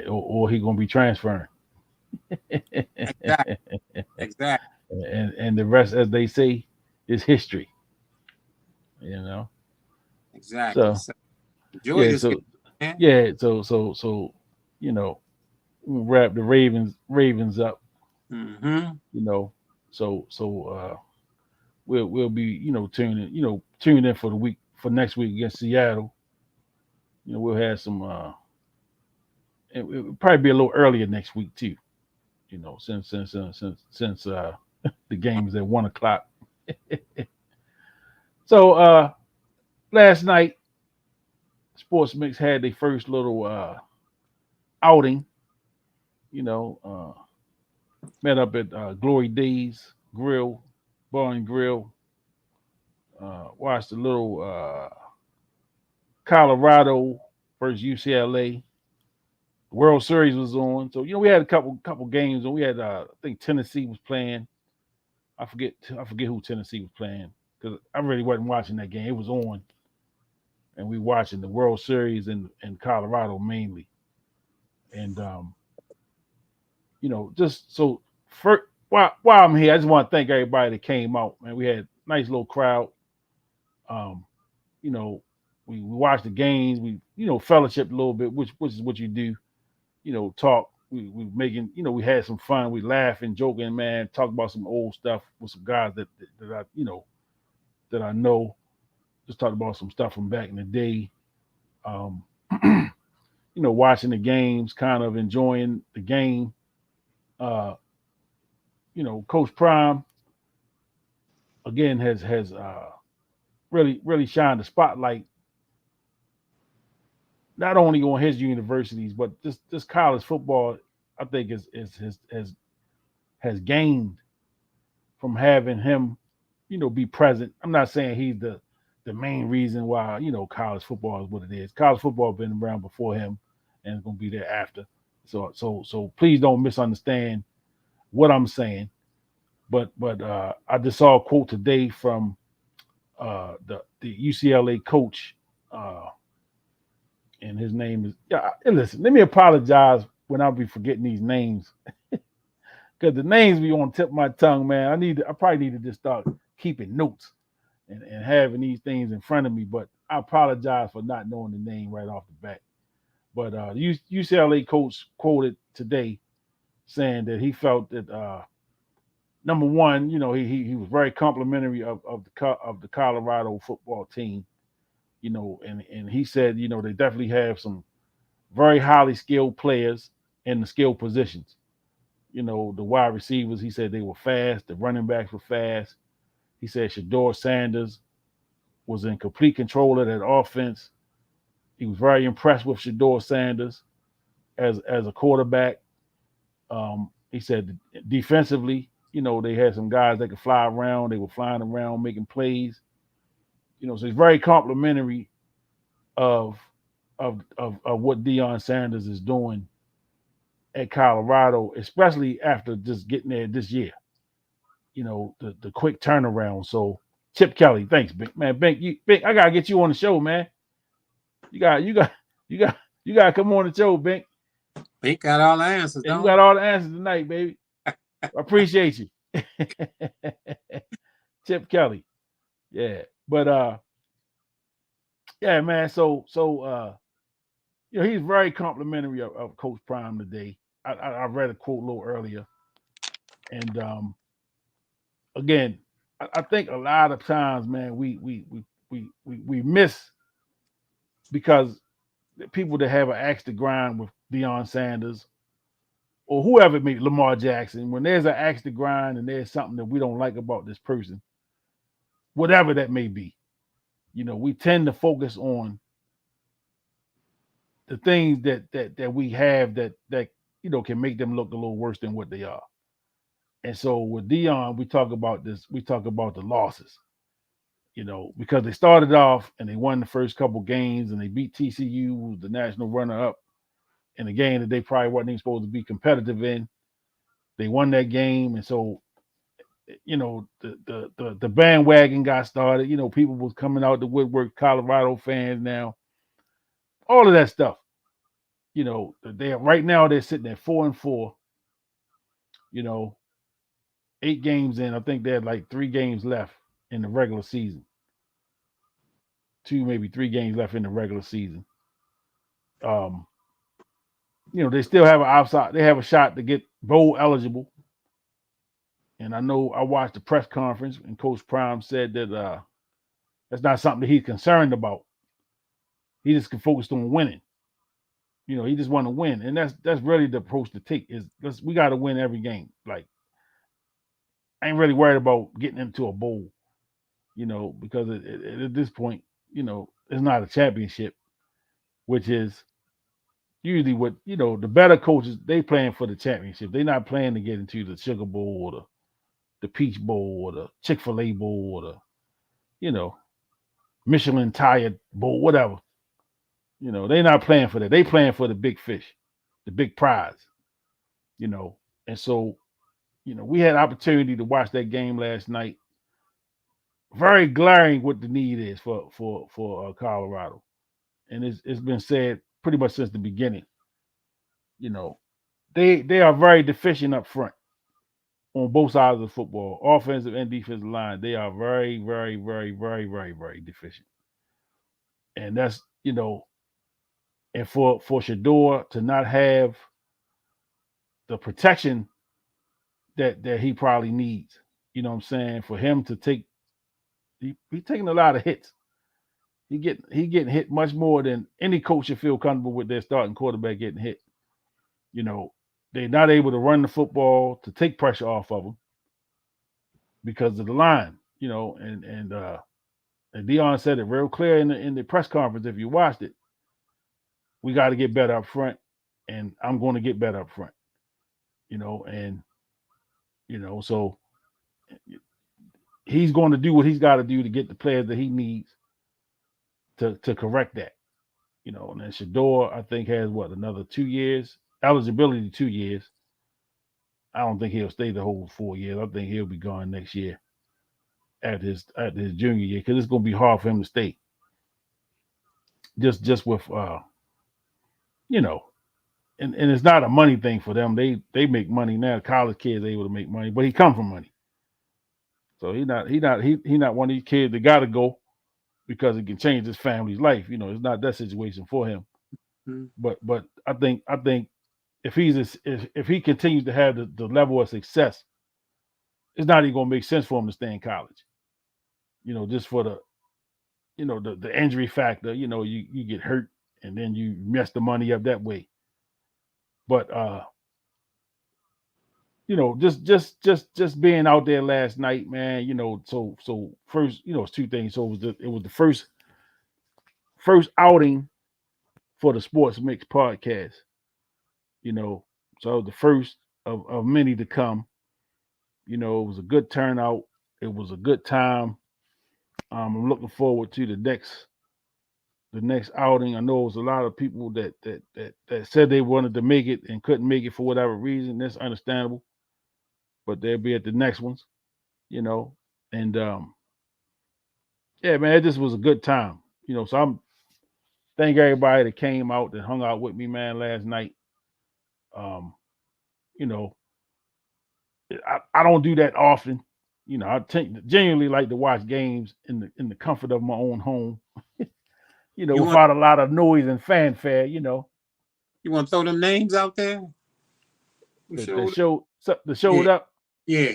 S2: Or he gonna be transferring.
S3: Exactly.
S2: And the rest, as they say, is history.
S3: Exactly.
S2: So
S3: enjoy this
S2: game, so wrap the Ravens up. So we'll be tuning in for next week against Seattle. We'll have some. It'll probably be a little earlier next week too. Since the game is at 1:00. So last night, Sports Mix had their first little outing. Met up at Glory Days Bar and Grill. Watched a little Colorado versus UCLA. World Series was on, so we had a couple games, and we had I think Tennessee was playing. I forget who Tennessee was playing because I really wasn't watching that game. It was on, and we watching the World Series in Colorado mainly. And just so while I'm here, I just want to thank everybody that came out. Man, we had a nice little crowd. We watched the games. We fellowship a little bit, which is what you do. Talk. We making, we had some fun. We laughing, joking, man. Talk about some old stuff with some guys that I know. Just talked about some stuff from back in the day. Watching the games, kind of enjoying the game. Coach Prime again has really shined the spotlight not only on his universities, but this college football, I think has gained from having him, be present. I'm not saying he's the main reason why, college football is what it is. College football has been around before him and it's gonna be there after. So please don't misunderstand what I'm saying. But I just saw a quote today from the UCLA coach, and his name is listen, let me apologize when I'll be forgetting these names. Because the names be on the tip of my tongue, man. I probably need to just start keeping notes and having these things in front of me. But I apologize for not knowing the name right off the bat. But UCLA coach quoted today saying that he felt that number one, he was very complimentary of the Colorado football team, and he said, they definitely have some very highly skilled players in the skilled positions. The wide receivers, he said they were fast, the running backs were fast. He said Shador Sanders was in complete control of that offense. He was very impressed with Shador Sanders as a quarterback. He said defensively, they had some guys that could fly around. They were flying around making plays. So he's very complimentary of of what Deion Sanders is doing at Colorado, especially after just getting there this year. The quick turnaround. So Chip Kelly, thanks, Bink. Man, Bink, I gotta get you on the show, man. You got you got to come on the show, Bink.
S3: Bink got all the answers.
S2: And you got all the answers tonight, baby. I appreciate you. Chip Kelly. Yeah. But yeah, man. So he's very complimentary of Coach Prime today. I read a quote a little earlier. And again, I think a lot of times, man, we miss because people that have an axe to grind with Deion Sanders or whoever it may be, Lamar Jackson, when there's an axe to grind and there's something that we don't like about this person, whatever that may be, we tend to focus on the things that we have that can make them look a little worse than what they are. And so with Deion, we talk about the losses, because they started off and they won the first couple games and they beat TCU, who was the national runner-up, in a game that they probably wasn't even supposed to be competitive in. They won that game, and so the bandwagon got started. People was coming out the woodwork, Colorado fans now, all of that stuff. They right now they're sitting at 4-4. 8 games in. I think they had like 3 games left in the regular season. 2, maybe 3 games left in the regular season. They still have an outside. They have a shot to get bowl eligible. And I know I watched the press conference, and Coach Prime said that that's not something that he's concerned about. He just focused on winning. He just want to win, and that's really the approach to take. We got to win every game. Like, I ain't really worried about getting into a bowl, because at this point, it's not a championship, which is usually what the better coaches, they playing for the championship. They're not playing to get into the Sugar Bowl or the Peach Bowl or the Chick-fil-A Bowl or the Michelin Tire Bowl, whatever. They're not playing for that. They playing for the big fish, the big prize. And so we had opportunity to watch that game last night. Very glaring what the need is for Colorado, and it's been said pretty much since the beginning. They are very deficient up front on both sides of the football, offensive and defensive line. They are very, very, very, very, very, very deficient, and that's and for Shador to not have the protection that he probably needs, what I'm saying, for him to take. He's taking a lot of hits. He getting hit much more than any coach should feel comfortable with their starting quarterback getting hit. They're not able to run the football to take pressure off of them because of the line. And Deion said it real clear in the press conference. If you watched it, we got to get better up front, and I'm going to get better up front. So he's going to do what he's got to do to get the players that he needs to correct that. And then Shador, I think, has another 2 years eligibility, 2 years. I don't think he'll stay the whole 4 years. I think he'll be gone next year at his junior year, because it's going to be hard for him to stay. Just with and it's not a money thing for them. They make money now. College kids are able to make money, but he come from money. So he's not one of these kids that got to go because it can change his family's life. It's not that situation for him. Mm-hmm. But I think if he continues to have the level of success it's not even gonna make sense for him to stay in college. Just for the injury factor. You get hurt and then you mess the money up that way. But just being out there last night, man. So first, it's two things. So it was the first outing for the Sports Mix podcast. So it was the first of many to come. It was a good turnout. It was a good time. I'm looking forward to the next outing. I know it was a lot of people that said they wanted to make it and couldn't make it for whatever reason. That's understandable, but they'll be at the next ones. And yeah, man, it just was a good time. So I'm thank everybody that came out that hung out with me, man, last night. Um, you know, I don't do that often. I genuinely like to watch games in the comfort of my own home. Without a lot of noise and fanfare.
S3: You want to throw them names out there?
S2: The showed up.
S3: Yeah.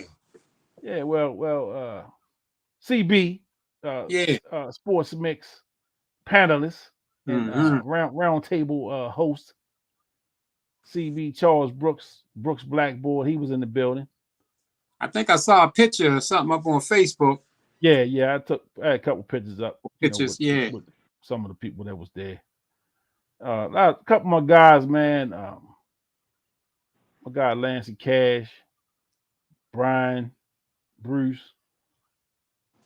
S2: Yeah. Well. CB. Sports Mix panelist and round table host. CB Charles Brooks Blackboard. He was in the building.
S3: I think I saw a picture or something up on Facebook.
S2: Yeah. I had a couple pictures up.
S3: With
S2: some of the people that was there. A couple of my guys, man. My guy Lancey Cash, Brian, Bruce.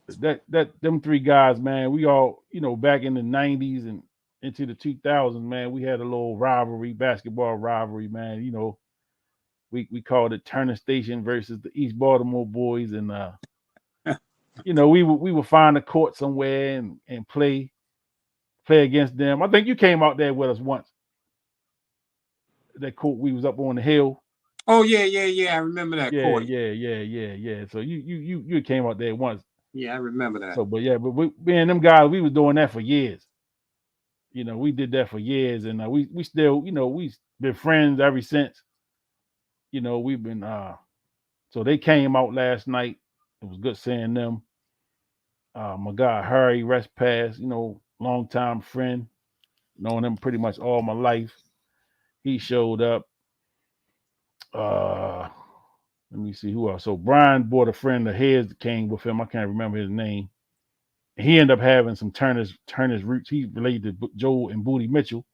S2: Them three guys, man. We all, back in the 90s and into the 2000s, man. We had a little basketball rivalry, man. We called it Turner Station versus the East Baltimore boys, and we would find a court somewhere and play against them. I think you came out there with us once. That court, we was up on the hill.
S3: Oh yeah. I remember that court.
S2: Yeah. So you came out there once.
S3: Yeah, I remember that.
S2: So, but me and them guys, we was doing that for years. We did that for years, and we still, we've been friends ever since. We've been. So they came out last night. It was good seeing them. My guy Harry Rest Pass, longtime friend, known him pretty much all my life. He showed up. Let me see who else. So Brian brought a friend of his that came with him. I can't remember his name. He ended up having some Turner's roots. He's related to Joe and Booty Mitchell.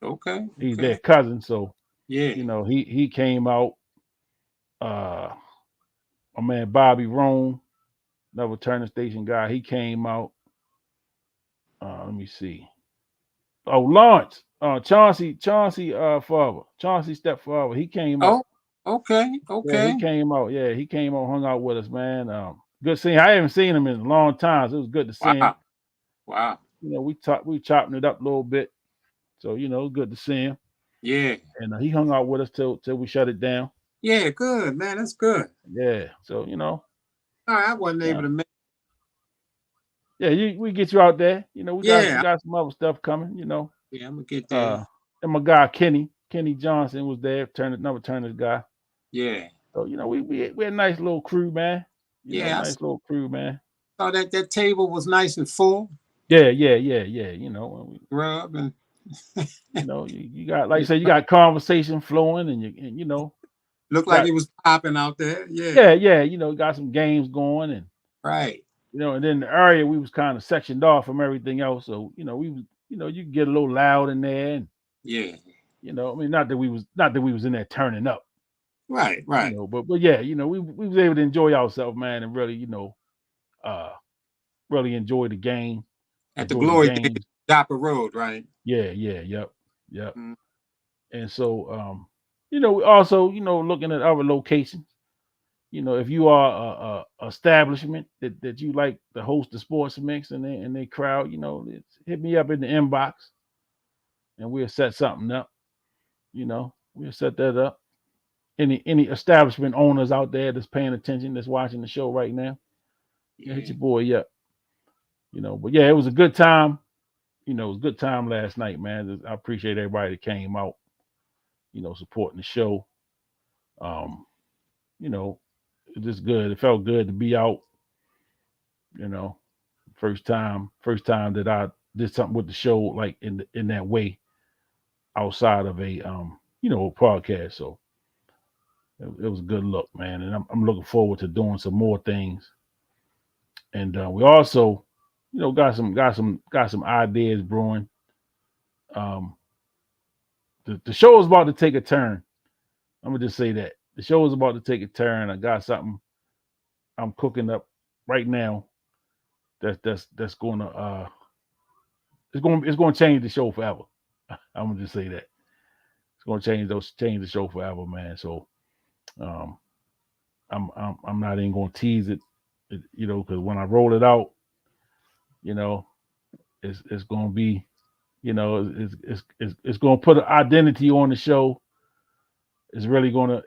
S3: Okay.
S2: He's their cousin. So
S3: yeah,
S2: he came out. My man Bobby Roan, another Turner Station guy, he came out. Let me see. Oh, Lawrence, Chauncey father, Chauncey stepfather, he came out.
S3: Okay.
S2: Yeah, he came out. Yeah, he came out, hung out with us, man. Good seeing. I haven't seen him in a long time, so it was good to see him.
S3: Wow.
S2: We chopping it up a little bit, so good to see him.
S3: Yeah.
S2: And he hung out with us till we shut it down.
S3: Yeah, good, man. That's good.
S2: Yeah. So
S3: All right, I wasn't able to make.
S2: Yeah, we get you out there. We got some other stuff coming.
S3: Yeah, I'm gonna get there.
S2: And my guy Kenny Johnson was there, another Turner's guy.
S3: Yeah.
S2: So we had a nice little crew, man. Nice little crew, man.
S3: Thought that table was nice and full.
S2: Yeah.
S3: Rub and
S2: you got, like I said, you got conversation flowing, and
S3: looked like it was popping out there. Yeah.
S2: Yeah. Got some games going, and
S3: right.
S2: And then the area we was kind of sectioned off from everything else, so we was, you could get a little loud in there, and
S3: yeah.
S2: I mean, not that we was in there turning up.
S3: Right.
S2: But yeah, we was able to enjoy ourselves, man, and really, really enjoy the game.
S3: At the Glory Days, Dapper Road, right?
S2: Yeah, yep. Mm-hmm. And so, also, looking at other locations, if you are a establishment that you like to host the Sports Mix and they crowd, hit me up in the inbox, and we'll set something up. We'll set that up. Any establishment owners out there that's paying attention, that's watching the show right now, hit your boy up. But yeah, it was a good time. It was a good time last night, man. I appreciate everybody that came out, supporting the show. just good. It felt good to be out. You know, first time that I did something with the show like in that way outside of a podcast. So it was a good look, man, and I'm looking forward to doing some more things. And we also, got some ideas brewing. Um, the show is about to take a turn. I'm gonna just say that the show is about to take a turn. I got something I'm cooking up right now. That's gonna change the show forever. I'm gonna just say that it's gonna change the show forever, man. So um, I'm not even gonna tease it, because when I roll it out, you know, it's gonna be, it's gonna put an identity on the show. It's really gonna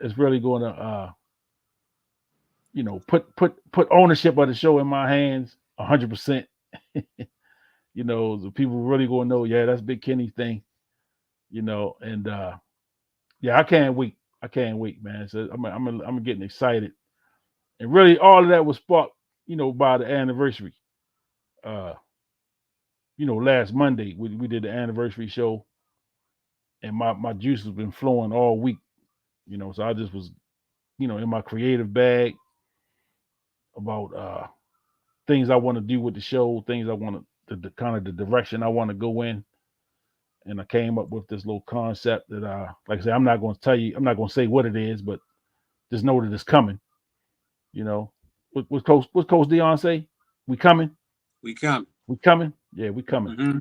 S2: put ownership of the show in my hands 100%. The people really gonna know, yeah, that's Big Kenny's thing. And yeah, I can't wait. I can't wait, man. So I'm getting excited, and really all of that was sparked, by the anniversary. Uh, last Monday we did the anniversary show, and my juice has been flowing all week. So I just was, in my creative bag about things I want to do with the show, things I want to, the kind of the direction I want to go in. And I came up with this little concept that, like I said, I'm not going to tell you, I'm not going to say what it is, but just know that it's coming. What Coach Dion say? We coming?
S3: We coming.
S2: We coming? Yeah, we coming.
S3: Mm-hmm.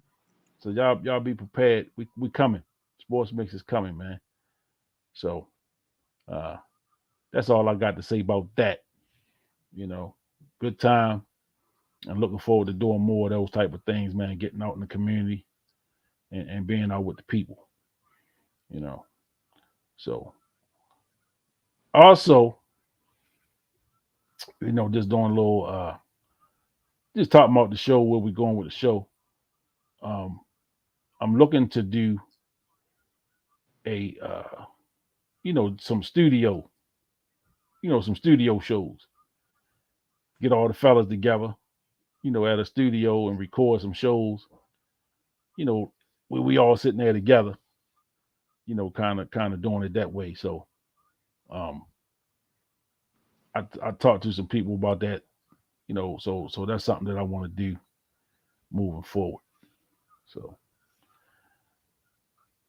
S2: So y'all be prepared. We coming. Sports Mix is coming, man. So that's all I got to say about that. Good time. I'm looking forward to doing more of those type of things, man. Getting out in the community and being out with the people. So also, just doing a little just talking about the show, where we're going with the show. I'm looking to do a some studio, some studio shows. Get all the fellas together, at a studio and record some shows, where we all sitting there together, kind of doing it that way. So um I talked to some people about that, so that's something that I want to do moving forward. So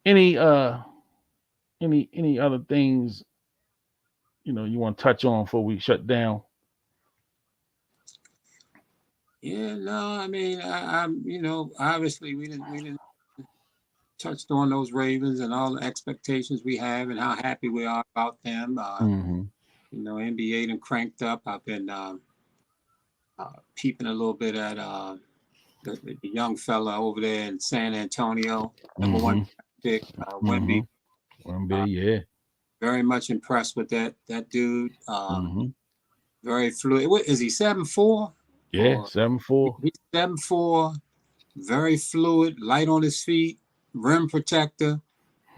S2: any any other things you want to touch on before we shut down?
S3: Yeah, no, I mean, I'm, obviously we didn't touched on those Ravens and all the expectations we have and how happy we are about them.
S2: Mm-hmm.
S3: NBA done cranked up. I've been peeping a little bit at the young fella over there in San Antonio, number one pick, Wemby.
S2: Wemby, yeah.
S3: Very much impressed with that dude. Very fluid. What is he, 7'4"?
S2: Yeah, 7'4".
S3: He's 7'4", very fluid, light on his feet, rim protector,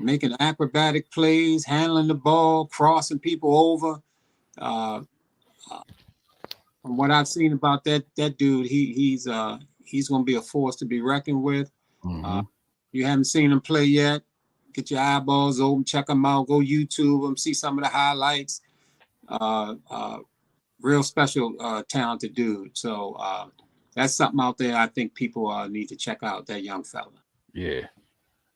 S3: making acrobatic plays, handling the ball, crossing people over. From what I've seen about that dude, he's going to be a force to be reckoned with. You haven't seen him play yet, get your eyeballs open, check him out, go YouTube him, see some of the highlights. Real special, talented dude. So that's something out there I think people need to check out, that young fella.
S2: Yeah.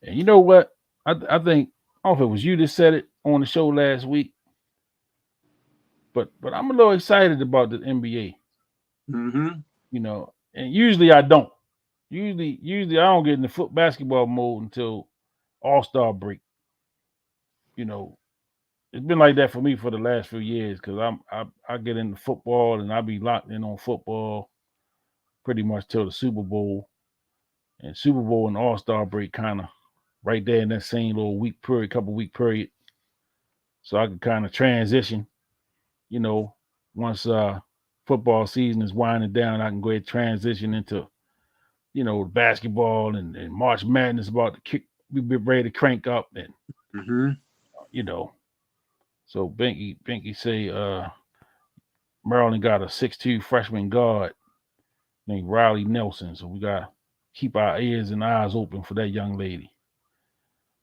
S2: And you know what? I think, I don't know if it was you that said it on the show last week, but I'm a little excited about the NBA. And usually I don't. Usually I don't get in the basketball mode until All-Star break. It's been like that for me for the last few years, because I get into football and I be locked in on football pretty much till the Super Bowl. And Super Bowl and All-Star break kind of right there in that same little couple week period. So I can kind of transition, once football season is winding down, I can go ahead and transition into, basketball and March Madness about to kick, we be ready to crank up and, so Binky say, Maryland got a 6'2" freshman guard named Riley Nelson. So we got to keep our ears and eyes open for that young lady.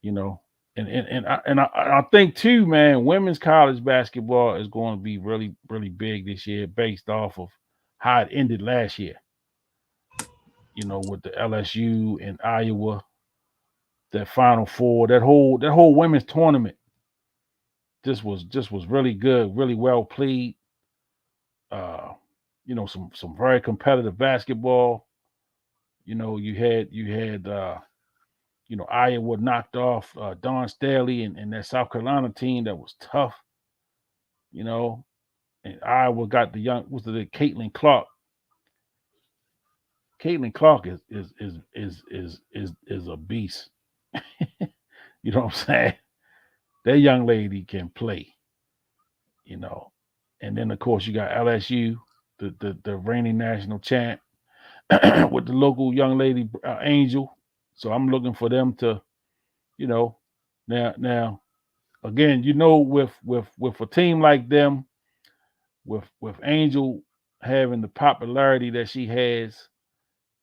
S2: You know, and I think too, man, women's college basketball is going to be really, really big this year based off of how it ended last year. You know, with the LSU and Iowa, that Final Four, that whole women's tournament just was really good, really well played. Uh, you know, some very competitive basketball. You know, you had Iowa knocked off Don Staley and that South Carolina team that was tough. You know, and Iowa got the young was the Caitlin Clark. Caitlin Clark is a beast. You know what I'm saying? That young lady can play. You know, and then of course you got LSU, the reigning national champ, with the local young lady Angel. So I'm looking for them to, you know, now again, you know, with a team like them, with Angel having the popularity that she has,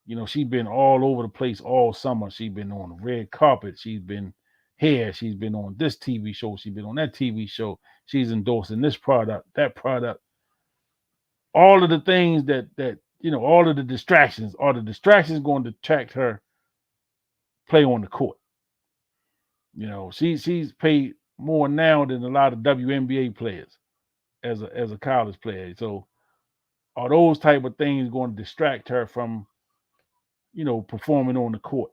S2: you know, she's been all over the place all summer. She's been on the red carpet. She's been here. She's been on this TV show. She's been on that TV show. She's endorsing this product, that product. All of the things that all of the distractions are the distractions going to detract her play on the court. You know, she's paid more now than a lot of WNBA players as a college player. So are those type of things going to distract her from, performing on the court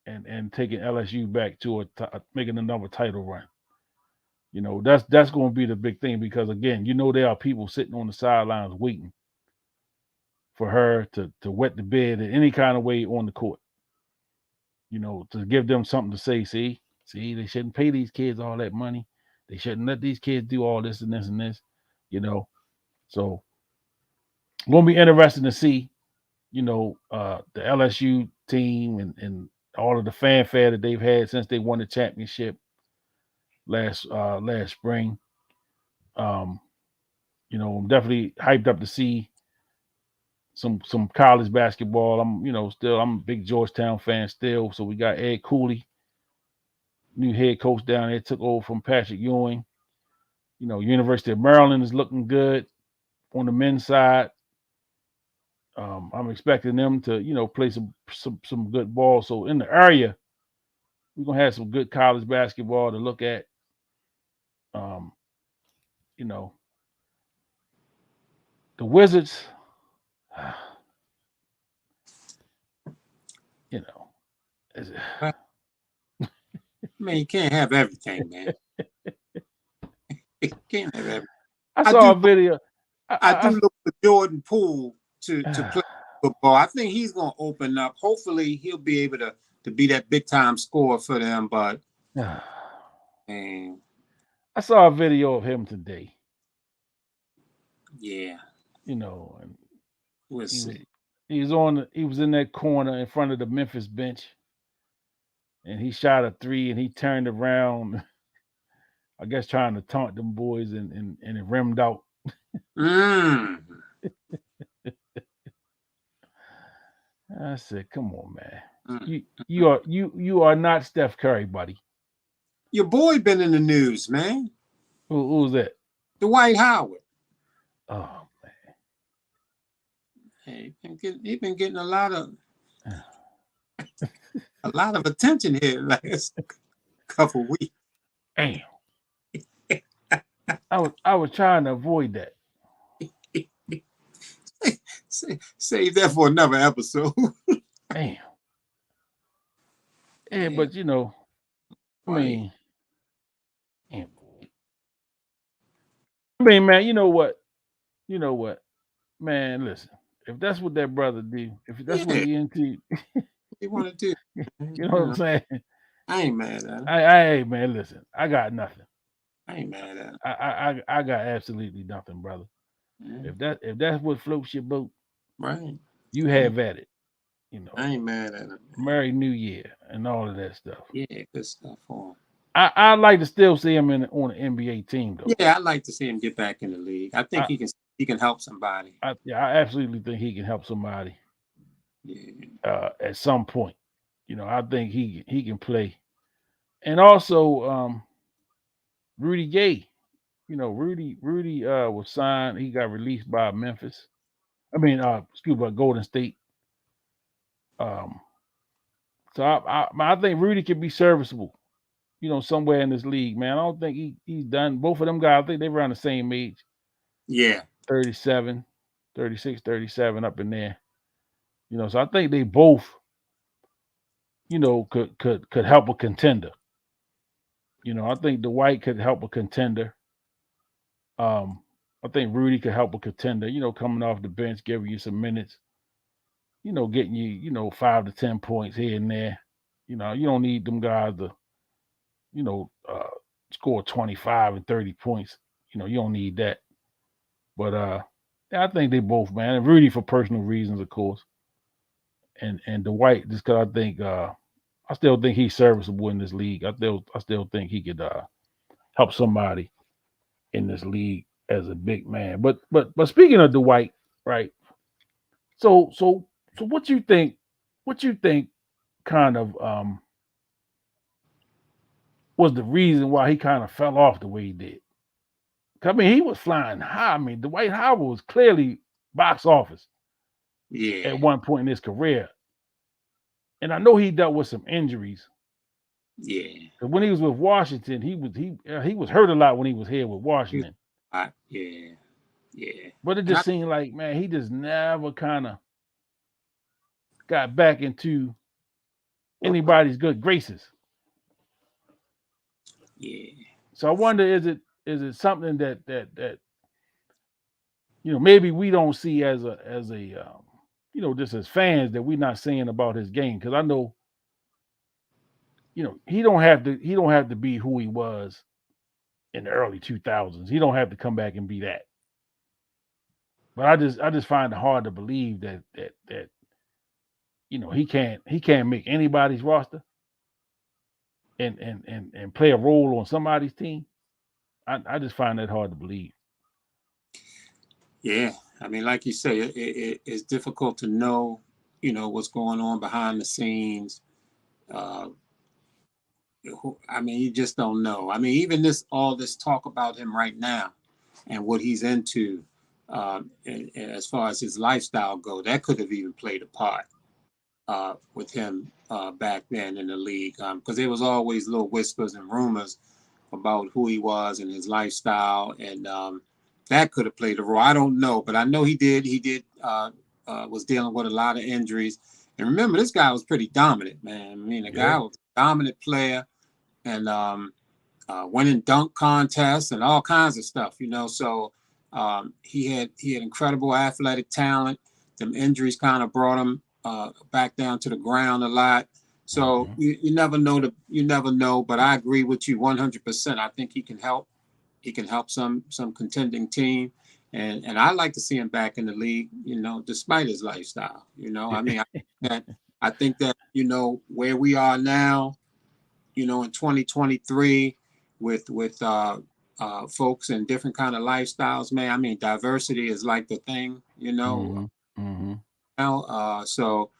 S2: and taking LSU back to making another title run? You know, that's going to be the big thing because again, there are people sitting on the sidelines waiting for her to wet the bed in any kind of way on the court. You know, to give them something to say. See, they shouldn't pay these kids all that money. They shouldn't let these kids do all this and this and this. You know, so gonna be interesting to see. The LSU team and all of the fanfare that they've had since they won the championship last spring. Um, I'm definitely hyped up to see some college basketball. I'm a big Georgetown fan still. So we got Ed Cooley, new head coach down there, took over from Patrick Ewing. University of Maryland is looking good on the men's side. I'm expecting them to, play some good ball. So in the area, we're gonna have some good college basketball to look at. Um, you know, the Wizards,
S3: I mean, you can't have everything, man. You can't have everything.
S2: I saw a video.
S3: I do look for Jordan Poole to play football. I think he's going to open up. Hopefully, he'll be able to be that big time scorer for them. But man,
S2: I saw a video of him today.
S3: Yeah,
S2: and
S3: we'll see.
S2: He was in that corner in front of the Memphis bench, and he shot a three, and he turned around, I guess trying to taunt them boys, and it rimmed out. I said, "Come on, man. You are not Steph Curry, buddy.
S3: Your boy been in the news, man.
S2: Who's that?
S3: Dwight Howard.
S2: Oh man,
S3: hey, he been getting a lot of attention here last couple weeks.
S2: Damn. I was trying to avoid that.
S3: Save that for another episode.
S2: Damn. Yeah, but I mean, man, you know what, man. Listen, if that's what that brother do, if that's what he into,
S3: he want to do.
S2: You know what I'm saying?
S3: I ain't mad at him.
S2: Hey, man, listen, I got nothing.
S3: I ain't mad at him.
S2: I got absolutely nothing, brother. Yeah. If that's what floats your boat,
S3: right,
S2: you have at it.
S3: I ain't mad at him.
S2: Merry New Year and all of that stuff.
S3: Yeah, good stuff for him.
S2: I'd like to still see him on an NBA team, though.
S3: Yeah, I'd like to see him get back in the league. I think he can he can help somebody.
S2: I absolutely think he can help somebody at some point. I think he can play. And also Rudy Gay. Rudy was signed. He got released by Memphis. Excuse me, Golden State. Um, so I think Rudy could be serviceable. Somewhere in this league, man. I don't think he's done. Both of them guys, I think they're around the same age.
S3: Yeah.
S2: 37, 36, 37 up in there. So I think they both, could help a contender. I think Dwight could help a contender. I think Rudy could help a contender, coming off the bench, giving you some minutes, getting you, 5 to 10 points here and there. You don't need them guys to, you know, uh, score 25 and 30 points. You don't need that. But yeah, I think they both, man. And Rudy for personal reasons, of course. And Dwight, just because I think I still think he's serviceable in this league. I still think he could help somebody in this league as a big man. But speaking of Dwight, right? So what you think? What you think kind of was the reason why he kind of fell off the way he did? I mean, he was flying high. I mean, Dwight Howard was clearly box office at one point in his career. And I know he dealt with some injuries.
S3: Yeah.
S2: Because when he was with Washington, he was hurt a lot when he was here with Washington.
S3: Yeah.
S2: But it just seemed like, man, he just never kind of got back into anybody's good graces.
S3: Yeah.
S2: So I wonder, is it something that maybe we don't see as a just as fans, that we're not saying about his game? Because I know, he don't have to be who he was in the early 2000s. He don't have to come back and be that. But I just find it hard to believe that he can't make anybody's roster and play a role on somebody's team. I just find that hard to believe.
S3: Yeah, I mean, like you say, it's difficult to know, what's going on behind the scenes. I mean, you just don't know. I mean, even all this talk about him right now and what he's into, and as far as his lifestyle go, that could have even played a part with him back then in the league, because there was always little whispers and rumors about who he was and his lifestyle, and that could have played a role. I don't know, but I know he did. He was dealing with a lot of injuries. And remember, this guy was pretty dominant, man. I mean, the guy was a dominant player, and winning dunk contests and all kinds of stuff, So he had incredible athletic talent. Them injuries kind of brought him back down to the ground a lot. So you never know. You never know. But I agree with you 100%. I think he can help. He can help some contending team, and I like to see him back in the league. Despite his lifestyle. I mean, I think that where we are now, in 2023, with folks in different kind of lifestyles, man. I mean, diversity is like the thing. Now, so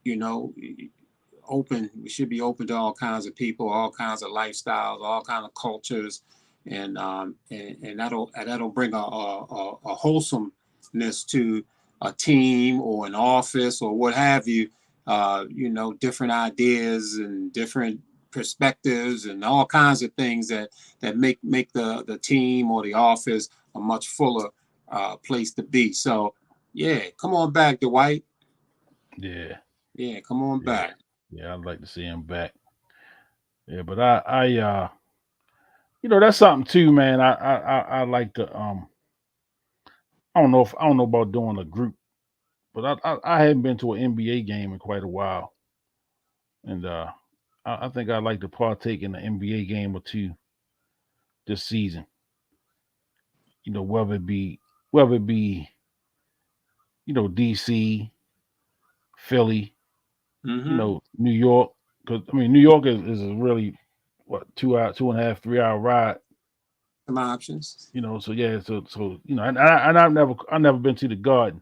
S3: we should be open to all kinds of people, all kinds of lifestyles, all kinds of cultures, and that'll bring a wholesomeness to a team or an office or what have you. Different ideas and different perspectives and all kinds of things that make the team or the office a much fuller place to be. So yeah, come on back, Dwight. Yeah, come on back.
S2: Yeah, I'd like to see him back. Yeah, but I that's something too, man. I like to I don't know about doing a group, but I haven't been to an NBA game in quite a while, and I think I'd like to partake in an NBA game or two this season. Whether it be DC, Philly, New York, because I mean New York is a really 2 hour, 2.5, 3 hour ride
S3: Some options.
S2: You know, so yeah, so you know, and I've never been to the Garden.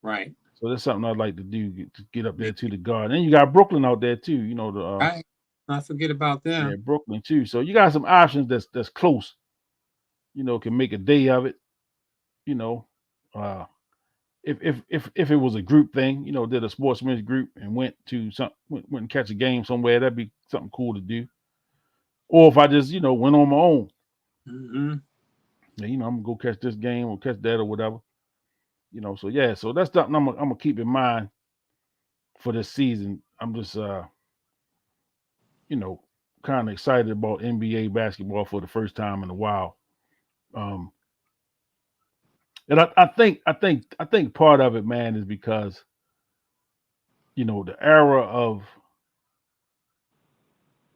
S3: Right.
S2: So that's something I'd like to do, get up there to the Garden. And you got Brooklyn out there too. You know, the
S3: Right. Not forget about
S2: yeah,
S3: them.
S2: Brooklyn too. So you got some options that's close. You know, can make a day of it. You know, uh, if it was a group thing, you know, did a sportsman's group and went and catch a game somewhere, that'd be something cool to do. Or if I just went on my own,
S3: Mm-hmm.
S2: you know, I'm gonna go catch this game or catch that or whatever. You know, so yeah, so that's something I'm gonna keep in mind for this season. I'm just you know, kind of excited about NBA basketball for the first time in a while. Um, and I think part of it, man, is because the era of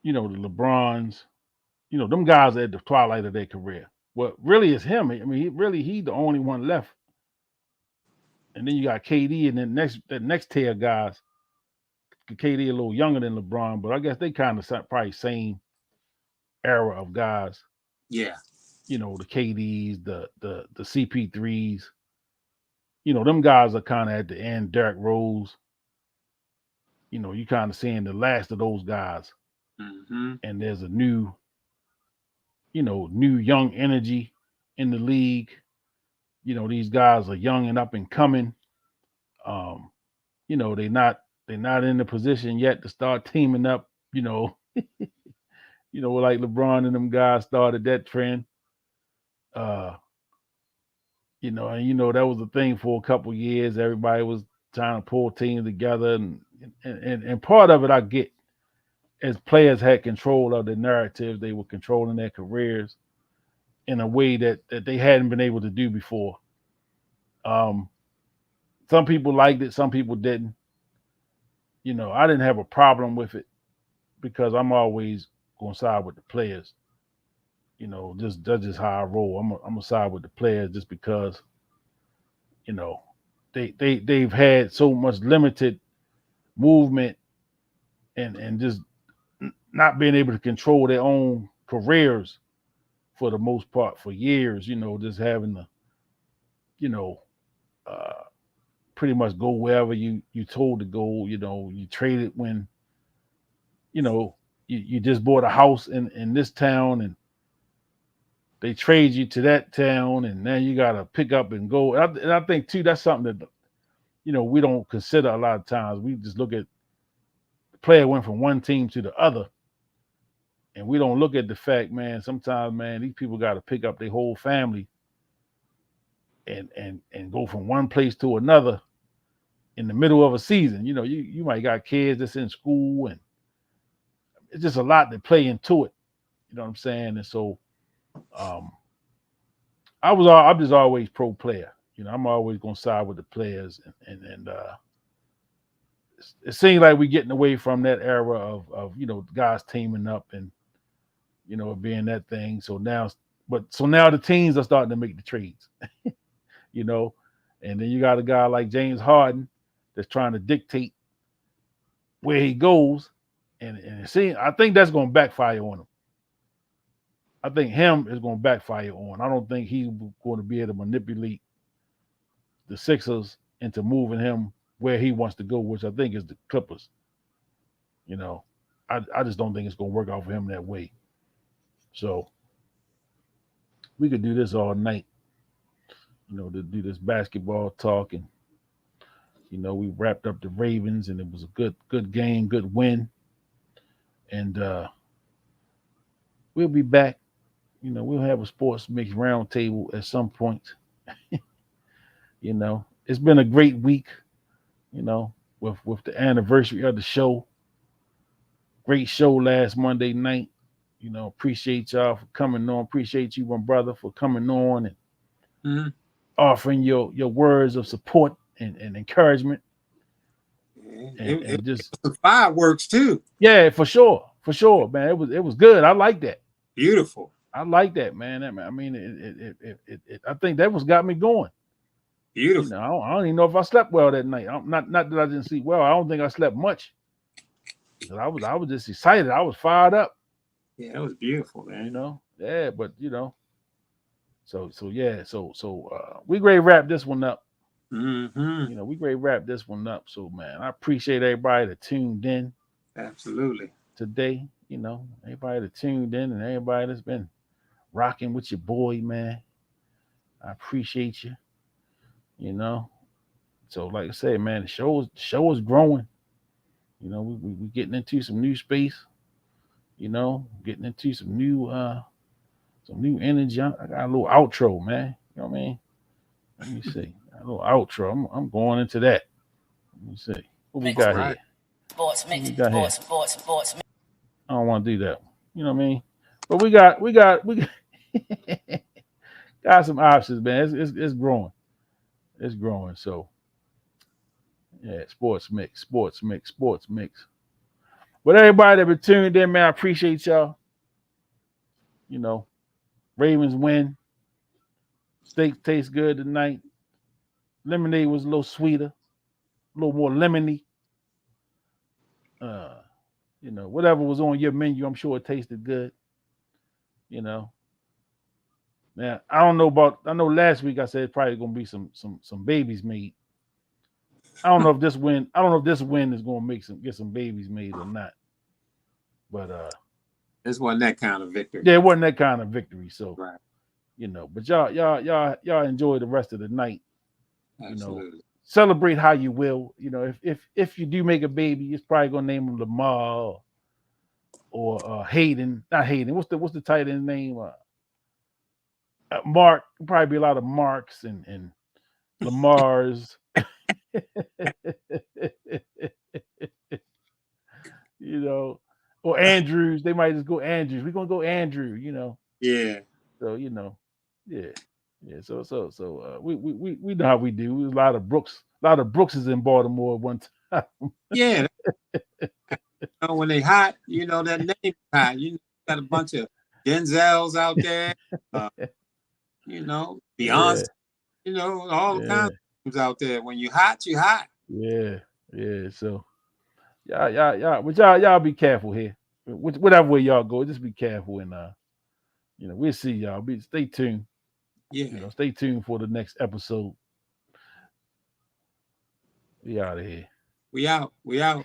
S2: the LeBrons, them guys at the twilight of their career. Well, really, it's him. I mean, he the only one left. And then you got KD, and then that next tier of guys. KD a little younger than LeBron, but I guess they kind of probably same era of guys.
S3: Yeah.
S2: The KDs, the CP3s. Them guys are kind of at the end. Derrick Rose. You kind of seeing the last of those guys,
S3: Mm-hmm.
S2: and there's a new young energy in the league. These guys are young and up and coming. Um, they're not in the position yet to start teaming up. Like LeBron and them guys started that trend. Uh, and that was the thing for a couple years. Everybody was trying to pull teams together, and part of it I get, as players had control of the narrative, they were controlling their careers in a way that they hadn't been able to do before. Um, some people liked it, some people didn't. I didn't have a problem with it because I'm always gonna side with the players. Just that's just how I roll. I'm gonna side with the players just because you know they've had so much limited movement and just not being able to control their own careers for the most part for years. Just having to you know uh, pretty much go wherever you told to go. You traded when you just bought a house in this town, and they trade you to that town, and now you got to pick up and go. And I think too that's something that we don't consider a lot of times. We just look at the player went from one team to the other, and we don't look at the fact, man. Sometimes, man, these people got to pick up their whole family and go from one place to another in the middle of a season. You might got kids that's in school, and it's just a lot to play into it. You know what I'm saying? And so, um, I'm just always pro player. I'm always gonna side with the players, and it seems like we're getting away from that era of guys teaming up and it being that thing. So now the teams are starting to make the trades, you know, and then you got a guy like James Harden that's trying to dictate where he goes, and see, I think that's going to backfire on him. I think him is going to backfire on. I don't think he's going to be able to manipulate the Sixers into moving him where he wants to go, which I think is the Clippers. I just don't think it's going to work out for him that way. So we could do this all night, to do this basketball talk, and we wrapped up the Ravens, and it was a good game, good win, and we'll be back. We'll have a sports mix roundtable at some point. It's been a great week. With the anniversary of the show. Great show last Monday night. Appreciate y'all for coming on. Appreciate you, my brother, for coming on and
S3: Mm-hmm.
S2: offering your words of support and encouragement.
S3: It
S2: And just
S3: was fireworks too.
S2: yeah, for sure, man. It was good. I like that.
S3: Beautiful.
S2: I like that, man. I mean, I think that was got me going.
S3: Beautiful.
S2: I don't even know if I slept well that night. Not that I didn't sleep well. I don't think I slept much. I was just excited. I was fired up.
S3: Yeah, that was beautiful, man.
S2: Yeah, but So yeah, so we great wrap this one up.
S3: Mm-hmm.
S2: You know, we great wrap this one up. So man, I appreciate everybody that tuned in
S3: Absolutely.
S2: today. You know, everybody that tuned in and everybody that's been rocking with your boy, man. I appreciate you. You know. So like I said, man, the show is growing. You know, we getting into some new space. You know, getting into some new energy. I got a little outro, man. You know what I mean? Let me see. A little outro. I'm going into that. Let me see. What we got
S3: Right.
S2: here? Sports mix. Sports. I don't want to do that. You know what I mean? But we got got some options, man. It's growing. It's growing. So yeah, sports mix. But everybody that been tuned in, man, I appreciate y'all. You know, Ravens win. Steak tastes good tonight. Lemonade was a little sweeter, a little more lemony. Uh, you know, whatever was on your menu, I'm sure it tasted good. You know. Now I don't know about. I know last week I said it's probably gonna be some babies made. I don't know if this win. I don't know if this win is gonna get some babies made or not. But
S3: This wasn't that kind of victory.
S2: yeah, it wasn't that kind of victory. So
S3: Right.
S2: you know, but y'all enjoy the rest of the night.
S3: Absolutely.
S2: You know, celebrate how you will. You know, if you do make a baby, it's probably gonna name him Lamar or Hayden. Not Hayden. What's the tight end name? Mark. Probably be a lot of Marks and Lamars. You know, or Andrews. They might just go Andrews. We're gonna go Andrew. You know.
S3: Yeah.
S2: So you know, yeah. We know how we do. There's a lot of Brookses in Baltimore at one time.
S3: Yeah. When they hot, you know that name is hot. You got a bunch of Denzels out there. You know,
S2: Yeah,
S3: Beyonce. You know, all kinds
S2: yeah,
S3: of things out there. When you hot, you hot.
S2: yeah, yeah. So but y'all be careful here. Whatever way y'all go, just be careful and you know, we'll see y'all. Stay tuned.
S3: Yeah.
S2: You know, stay tuned for the next episode. We out of here.
S3: We out. We out.